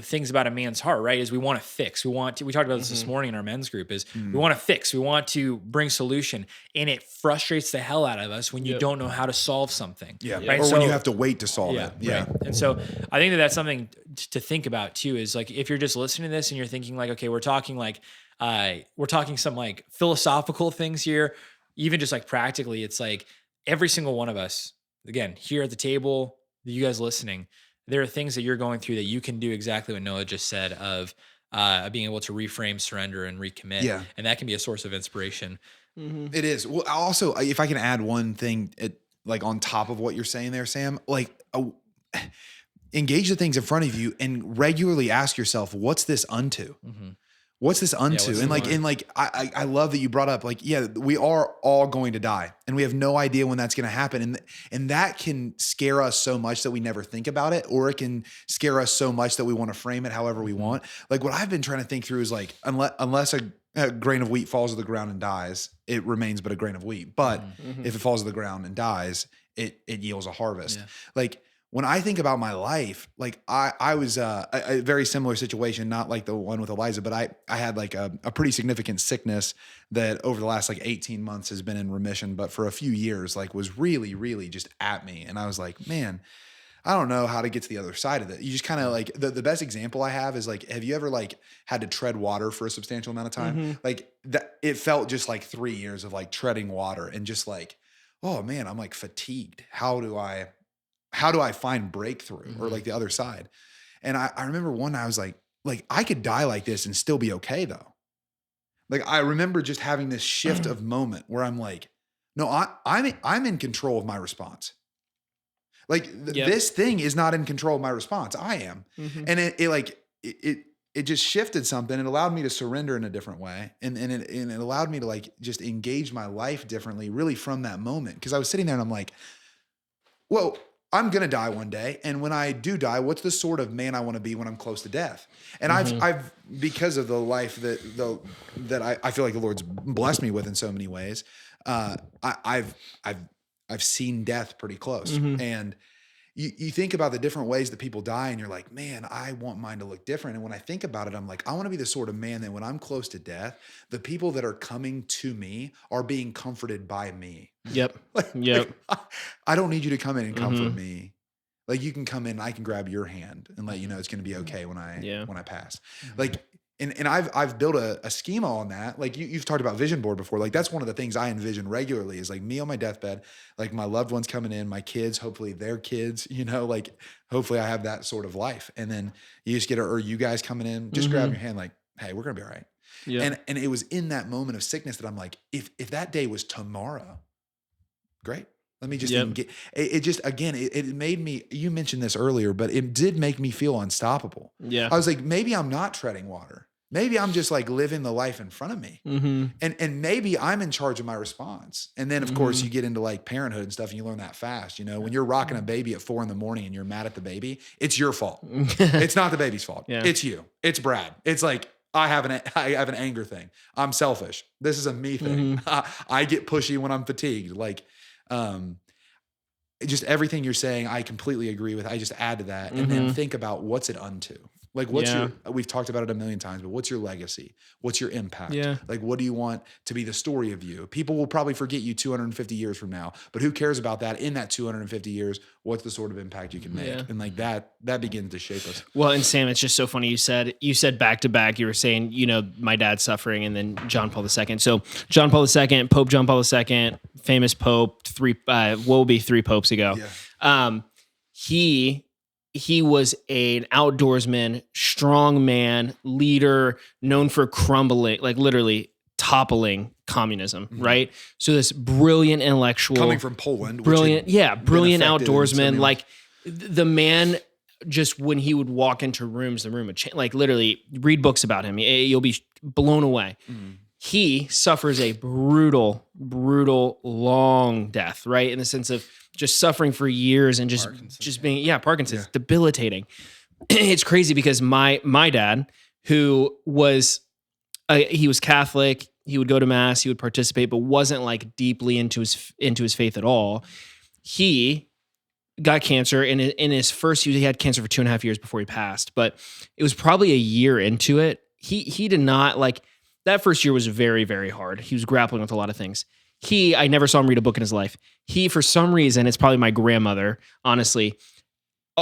things about a man's heart, right? Is we want to fix. We talked about this morning in our men's group, is we want to fix. We want to bring solution. And it frustrates the hell out of us when you don't know how to solve something. Yeah. Right? Or when you have to wait to solve it. Yeah. Right. And so I think that's something to think about too, is like, if you're just listening to this and you're thinking like, okay, we're talking some like philosophical things here, even just like practically, it's like every single one of us, again, here at the table, you guys listening, there are things that you're going through that you can do exactly what Noah just said, of being able to reframe, surrender, and recommit. Yeah. And that can be a source of inspiration. It is. Well, also, if I can add one thing, like on top of what you're saying there, Sam, like engage the things in front of you and regularly ask yourself, what's this unto? What's this unto? I love that you brought up, like, we are all going to die, and we have no idea when that's going to happen. And that can scare us so much that we never think about it, or it can scare us so much that we want to frame it however we want. Like, what I've been trying to think through is like, unless a grain of wheat falls to the ground and dies, it remains but a grain of wheat. But if it falls to the ground and dies, it yields a harvest. Like, when I think about my life, like I was a very similar situation, not like the one with Eliza, but I had like a pretty significant sickness that over the last like 18 months has been in remission, but for a few years, like, was really, really just at me. And I was like, man, I don't know how to get to the other side of it. You just kind of like, the best example I have is like, have you ever like had to tread water for a substantial amount of time? Like that, it felt just like 3 years of like treading water and just like, oh man, I'm like fatigued. How do I find breakthrough or like the other side? And I remember one night I was like I could die like this and still be okay though. Like, I remember just having this shift of moment where I'm like, no, I'm in control of my response. Like this thing is not in control of my response. I am. And it just shifted something. It allowed me to surrender in a different way. And it allowed me to like just engage my life differently, really, from that moment. Cause I was sitting there and I'm like, well, I'm going to die one day. And when I do die, what's the sort of man I want to be when I'm close to death? And I've, because of the life that I feel like the Lord's blessed me with in so many ways, I've seen death pretty close. And you think about the different ways that people die and you're like, man, I want mine to look different. And when I think about it, I'm like, I want to be the sort of man that when I'm close to death, the people that are coming to me are being comforted by me. Like, I don't need you to come in and comfort me. Like, you can come in and I can grab your hand and let you know it's going to be okay when I pass. Like, and I've built a schema on that. Like, you've talked about vision board before. Like, that's one of the things I envision regularly, is like me on my deathbed, like my loved ones coming in, my kids, hopefully their kids, like hopefully I have that sort of life. And then you just or you guys coming in, just grab your hand, like, hey, we're going to be all right. And it was in that moment of sickness that I'm like, if that day was tomorrow, great. Let me just get it. Just, again, it made me, you mentioned this earlier, but it did make me feel unstoppable. I was like, maybe I'm not treading water. Maybe I'm just like living the life in front of me. And maybe I'm in charge of my response. And then of course you get into like parenthood and stuff and you learn that fast. When you're rocking a baby at 4 a.m. and you're mad at the baby, it's your fault. It's not the baby's fault. It's you. It's Brad. It's like, I have an anger thing. I'm selfish. This is a me thing. I get pushy when I'm fatigued. Like, just everything you're saying, I completely agree with. I just add to that and then think about what's it unto. Like we've talked about it a million times, but what's your legacy? What's your impact? Yeah. Like, what do you want to be the story of you? People will probably forget you 250 years from now, but who cares about that in that 250 years? What's the sort of impact you can make? Yeah. And like that begins to shape us. Well, and Sam, it's just so funny. You said back to back, you were saying, my dad's suffering and then John Paul II. So John Paul II, Pope John Paul II, famous Pope, three popes ago. Yeah. He was an outdoorsman, strong man, leader, known for crumbling, like literally toppling communism, right? So this brilliant intellectual, coming from Poland, brilliant outdoorsman, like the man. Just when he would walk into rooms, the room would change. Like literally, read books about him, you'll be blown away. He suffers a brutal, long death, right? In the sense of just suffering for years and just being, Parkinson's, debilitating. It's crazy because my dad, who was, he was Catholic, he would go to mass, he would participate, but wasn't like deeply into his faith at all. He got cancer in his first year. He had cancer for 2.5 years before he passed, but it was probably a year into it. He did not like that first year was very, very hard. He was grappling with a lot of things. I never saw him read a book in his life. For some reason, it's probably my grandmother, honestly,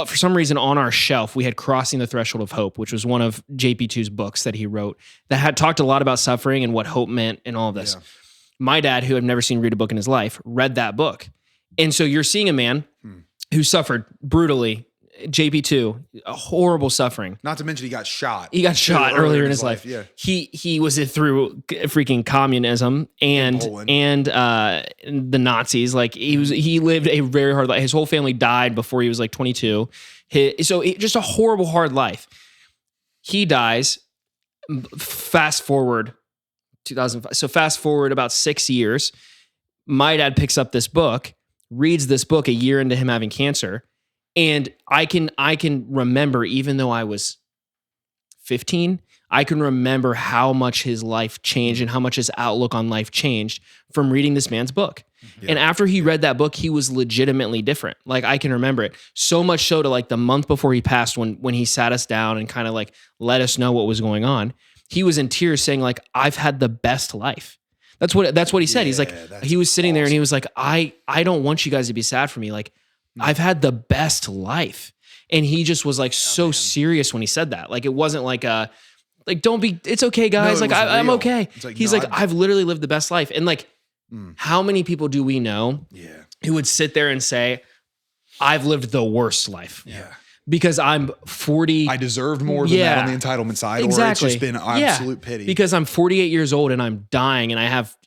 for some reason on our shelf, we had Crossing the Threshold of Hope, which was one of JP2's books that he wrote that had talked a lot about suffering and what hope meant and all of this. Yeah. My dad, who had never seen read a book in his life, read that book. And so you're seeing a man who suffered brutally, JP2, a horrible suffring. Not to mention he got shot. He got shot earlier in his life. Yeah. He was through freaking communism and the Nazis. Like he lived a very hard life. His whole family died before he was like 22. Just a horrible, hard life. He dies. Fast forward 2005. So fast forward about 6 years. My dad picks up this book, reads this book a year into him having cancer. And I can remember, even though I was 15, I can remember how much his life changed and how much his outlook on life changed from reading this man's book. Yeah. And after he read that book, he was legitimately different. Like I can remember it so much so to like the month before he passed, when he sat us down and kind of like let us know what was going on, he was in tears saying like, I've had the best life. That's what he said. He's like, he was sitting there and he was like, I don't want you guys to be sad for me. Like, I've had the best life. And he just was like serious when he said that. Like, it wasn't like don't be, it's okay, guys. No, like, I'm okay. He's like, I've literally lived the best life. And like, how many people do we know who would sit there and say, I've lived the worst life? Yeah. Because I'm 40. I deserved more than that on the entitlement side. Exactly. Or it's just been absolute pity. Because I'm 48 years old and I'm dying and I have,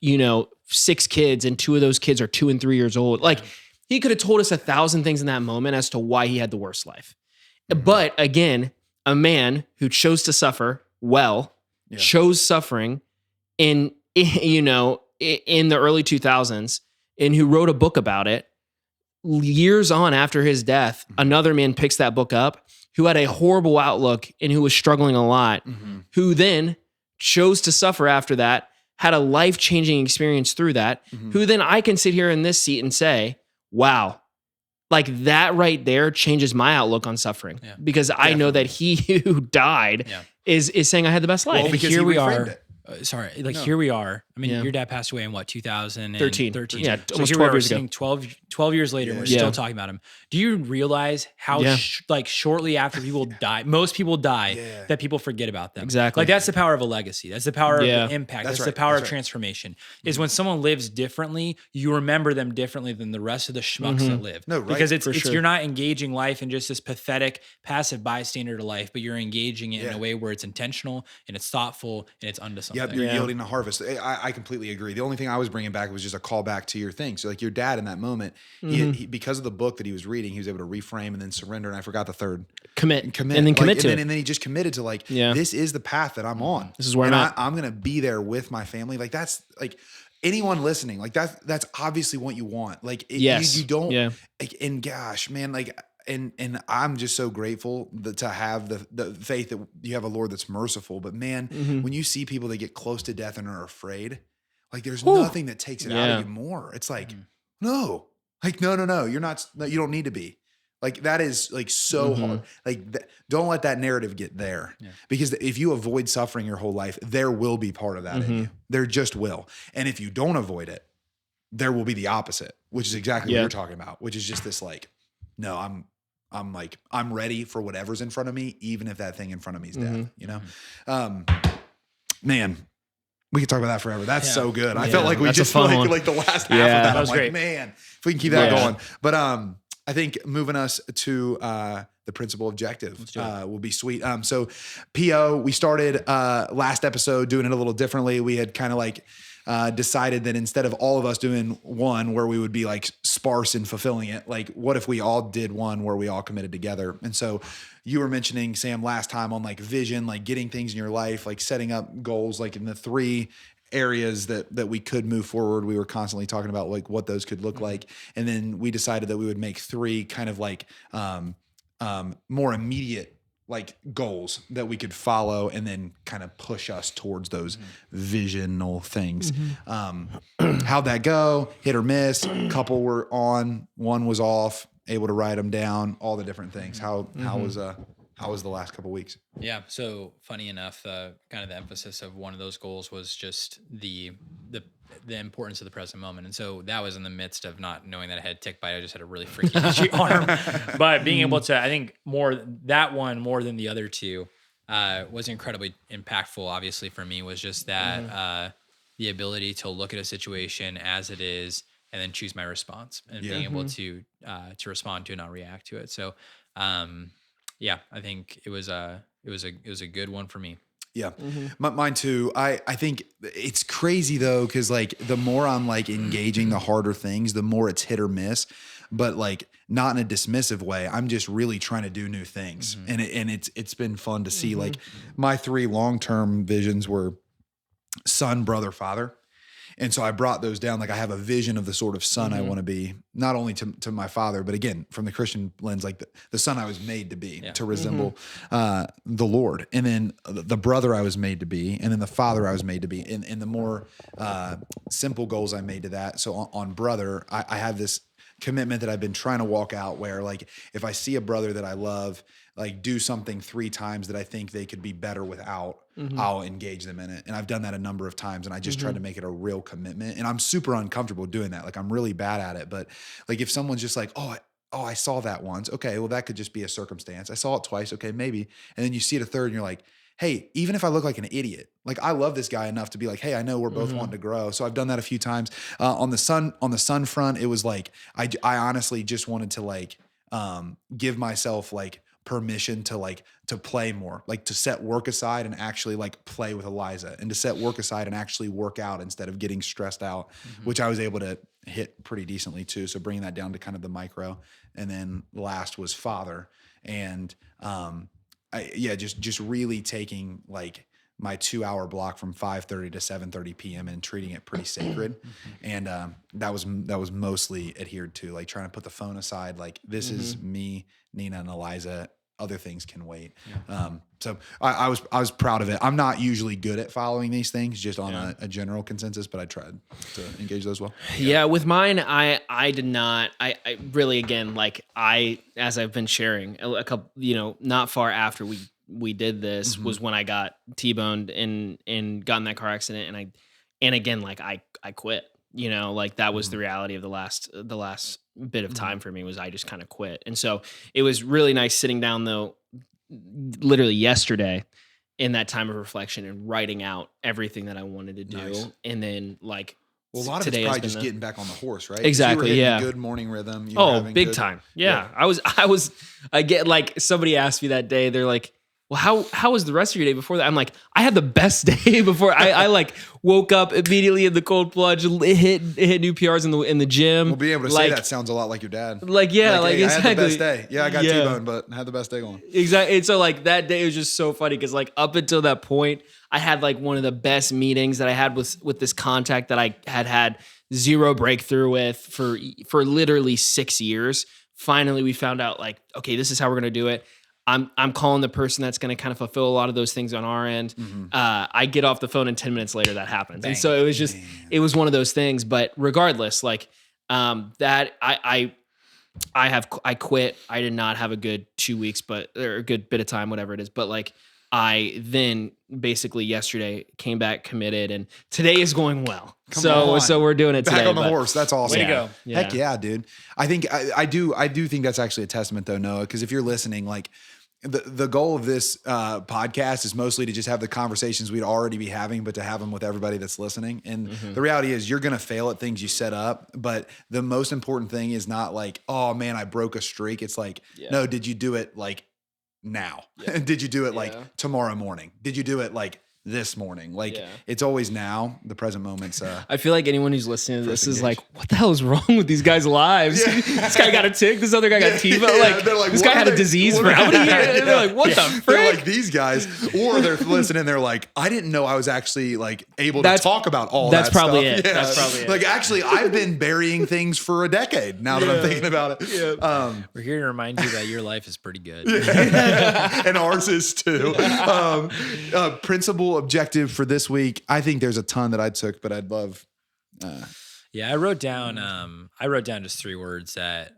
6 kids and 2 of those kids are 2 and 3 years old. Like, he could have told us 1,000 things in that moment as to why he had the worst life. But again, a man who chose to suffer chose suffering in the early 2000s and who wrote a book about it. Years on after his death, another man picks that book up who had a horrible outlook and who was struggling a lot, who then chose to suffer after that, had a life-changing experience through that, who then I can sit here in this seat and say, wow, like that right there changes my outlook on suffering because I know that he who died is saying I had the best life. Well, because here we are. Here we are. I mean, your dad passed away in what, 2013? Yeah, so almost here 12 we are years ago. 12 years later, and we're still talking about him. Do you realize how, shortly after people die, most people die, that people forget about them? Exactly. Like, that's the power of a legacy. That's the power of the impact. That's the power of transformation. Is when someone lives differently, you remember them differently than the rest of the schmucks that live. No, right. Because you're not engaging life in just this pathetic, passive bystander to life, but you're engaging it in a way where it's intentional and it's thoughtful and it's unto something. Yep, you're yielding a harvest. I completely agree. The only thing I was bringing back was just a callback to your thing. So like your dad in that moment, he because of the book that he was reading, he was able to reframe and then surrender. And I forgot the third. Commit. And then commit to it. And then he just committed to like, this is the path that I'm on. This is where I'm at. I'm going to be there with my family. Like that's like anyone listening, like that's obviously what you want. Like you don't, like, and gosh, man, like, and I'm just so grateful to have the faith that you have a Lord that's merciful. But man, when you see people that get close to death and are afraid, like there's nothing that takes it out of you more. It's like, no, you're not, you don't need to be. Like that is like so hard. Like don't let that narrative get there, because if you avoid suffering your whole life, there will be part of that in you. There just will. And if you don't avoid it, there will be the opposite, which is exactly what you're talking about, which is just this like, no, I'm ready for whatever's in front of me, even if that thing in front of me is death, you know? Man, we could talk about that forever. That's so good. I felt like we just like the last half of that. I'm like, great. Man, if we can keep that going. But I think moving us to the principal objective will be sweet. So PO, we started last episode doing it a little differently. We had kind of like decided that instead of all of us doing one where we would be like sparse in fulfilling it, like what if we all did one where we all committed together? And so you were mentioning, Sam, last time on like vision, like getting things in your life, like setting up goals, like in the 3 areas that we could move forward. We were constantly talking about like what those could look like. And then we decided that we would make 3 kind of like more immediate like goals that we could follow and then kind of push us towards those visional things. How'd that go? Hit or miss? Couple were on, one was off, able to write them down, all the different things. How was the last couple of weeks? Yeah. So funny enough, kind of the emphasis of one of those goals was just the importance of the present moment. And so that was in the midst of not knowing that I had tick bite. I just had a really freaky itchy arm, but being able to, I think that one more than the other 2, was incredibly impactful. Obviously for me was just that, the ability to look at a situation as it is and then choose my response and being able to respond to and not react to it. So, I think it was a good one for me. Yeah. Mine too. I think it's crazy though, because like the more I'm like engaging the harder things, the more it's hit or miss, but like not in a dismissive way. I'm just really trying to do new things. And it's been fun to see like my 3 long-term visions were son, brother, father. And so I brought those down. Like I have a vision of the sort of son I want to be, not only to my father, but again, from the Christian lens, like the son I was made to be, to resemble the Lord. And then the brother I was made to be, and then the father I was made to be. And the more simple goals I made to that. So on brother, I have this commitment that I've been trying to walk out where like, if I see a brother that I love, like do something 3 times that I think they could be better without, I'll engage them in it. And I've done that a number of times, and I just tried to make it a real commitment. And I'm super uncomfortable doing that. Like I'm really bad at it. But like if someone's just like, I saw that once. Okay, well that could just be a circumstance. I saw it twice. Okay, maybe. And then you see it a third and you're like, hey, even if I look like an idiot, like I love this guy enough to be like, hey, I know we're both wanting to grow. So I've done that a few times. On the son front, it was like, I honestly just wanted to like give myself like permission to play more, like to set work aside and actually like play with Eliza, and to set work aside and actually work out instead of getting stressed out, which I was able to hit pretty decently too. So bringing that down to kind of the micro. And then last was father. And just really taking like my 2-hour block from 5:30 to 7:30 PM and treating it pretty sacred. And that was mostly adhered to, like trying to put the phone aside. Like this is me, Nina, and Eliza. Other things can wait. So I was proud of it. I'm not usually good at following these things, just on a general consensus, but I tried to engage those well. Yeah, with mine, I did not. I really, again, like as I've been sharing a couple, not far after we did this was when I got T-boned and got in that car accident, and again, like I quit. Like that was the reality of the last bit of time for me, was I just kind of quit. And so it was really nice sitting down though, literally yesterday, in that time of reflection and writing out everything that I wanted to do. Nice. And then like, well, a lot of it's probably just getting back on the horse, right? Exactly. You were hitting good morning rhythm. Big time. Yeah. I get like, somebody asked me that day, they're like, well, how was the rest of your day before that? I'm like, I had the best day before. I like woke up immediately in the cold plunge, hit new PRs in the gym. Well, being able to say that sounds a lot like your dad. Like, yeah, like hey, exactly. I had the best day. Yeah, I got T-boned, but I had the best day going. Exactly. And so like that day was just so funny, because like up until that point, I had like one of the best meetings that I had with this contact that I had zero breakthrough with for literally 6 years. Finally, we found out like, okay, this is how we're gonna do it. I'm calling the person that's going to kind of fulfill a lot of those things on our end. I get off the phone, and 10 minutes later that happens. Bang. And so it was just, it was one of those things. But regardless, like that, I quit. I did not have a good 2 weeks, or a good bit of time, whatever it is. But like I then basically yesterday came back committed, and today is going well. So we're doing it back today. on the horse. That's awesome. Way to go. Yeah. Heck yeah, dude. I think I do think that's actually a testament though, Noah, because if you're listening, like the goal of this podcast is mostly to just have the conversations we'd already be having, but to have them with everybody that's listening. And the reality is you're going to fail at things you set up, but the most important thing is not like, oh man, I broke a streak. It's like, no, did you do it like now? Yeah. Did you do it like tomorrow morning? Did you do it like this morning? Like it's always now. The present moments. I feel like anyone who's listening to this is like, what the hell is wrong with these guys' lives? This guy got a tick. This other guy got TiVo. Like this guy had a disease for how many years? They're like, what the frick? They're like these guys, or they're listening. They're like, I didn't know I was actually like able to talk about all that. That's probably stuff. it. Yeah. That's probably it. Like actually, I've been burying things for a decade now that I'm thinking about it. Yeah. We're here to remind you that your life is pretty good, and ours is too. Principal objective for this week. I think there's a ton that I took, but I'd love. I wrote down just 3 words that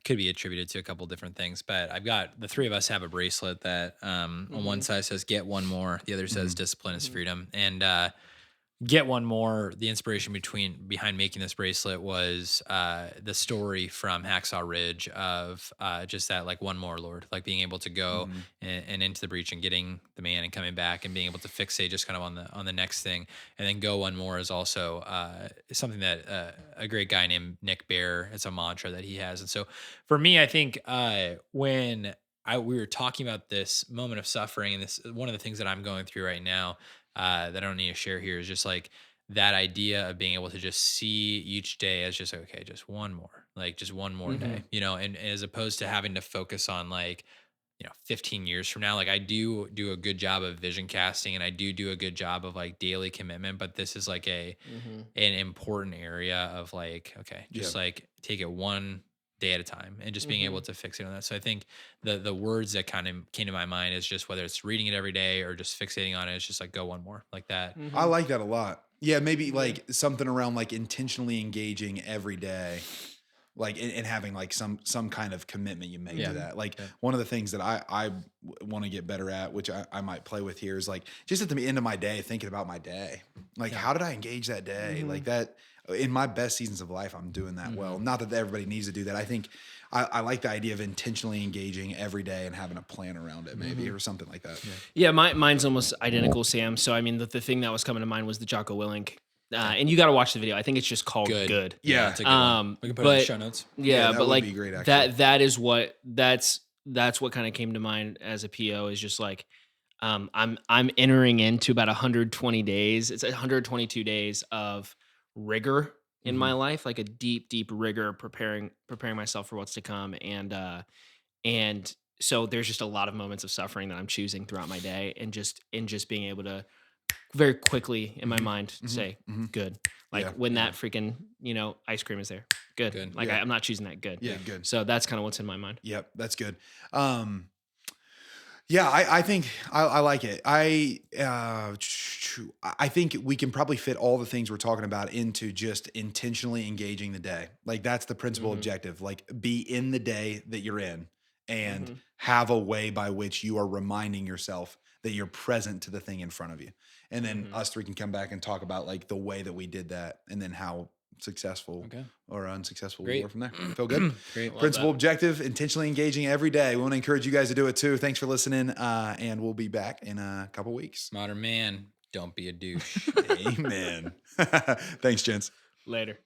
could be attributed to a couple different things, but I've got the 3 of us have a bracelet that on one side says "Get one more," the other says "Discipline is freedom," and "Get one more." The inspiration behind making this bracelet was the story from Hacksaw Ridge of just that, like, one more, Lord, like being able to go and into the breach and getting the man and coming back and being able to fixate just kind of on the next thing, and then go one more is also something that a great guy named Nick Bear, it's a mantra that he has. And so for me, I think when we were talking about this moment of suffering, and this one of the things that I'm going through right now that I don't need to share here is just like that idea of being able to just see each day as just, okay, just one more, like just one more day, and as opposed to having to focus on like, 15 years from now. Like I do a good job of vision casting, and I do a good job of like daily commitment, but this is like an important area of like, okay, just like take it one day at a time and just being able to fixate on that. So I think the words that kind of came to my mind is just whether it's reading it every day or just fixating on it, it's just like go one more like that. I like that a lot. Yeah. Maybe like something around like intentionally engaging every day, like and having like some kind of commitment you make to that. Like one of the things that I want to get better at, which I might play with here, is like just at the end of my day, thinking about my day. Like how did I engage that day? Like that. In my best seasons of life, I'm doing that well. Not that everybody needs to do that. I think I like the idea of intentionally engaging every day and having a plan around it, maybe, or something like that. Yeah, mine's almost identical, Sam. So, I mean, the thing that was coming to mind was the Jocko Willink. And you got to watch the video. I think it's just called Good. Yeah. It's a good one. We can put it in the show notes. Yeah, that but would like be great, actually. that's what kind of came to mind as a PO is just like, I'm entering into about 120 days. It's 122 days of rigor in my life, like a deep rigor, preparing myself for what's to come. And so there's just a lot of moments of suffering that I'm choosing throughout my day, and just being able to very quickly in my mind say good. Like when that freaking, ice cream is there. Good. Like I'm not choosing that good. Yeah, good. So that's kind of what's in my mind. Yep, that's good. I think I like it. I think we can probably fit all the things we're talking about into just intentionally engaging the day. Like that's the principal objective. Like be in the day that you're in, and have a way by which you are reminding yourself that you're present to the thing in front of you. And then us 3 can come back and talk about like the way that we did that, and then how successful or unsuccessful we were from there. Feel good? Great. Principal objective, intentionally engaging every day. We want to encourage you guys to do it too. Thanks for listening. And we'll be back in a couple weeks. Modern man, don't be a douche. Amen. Thanks, gents. Later.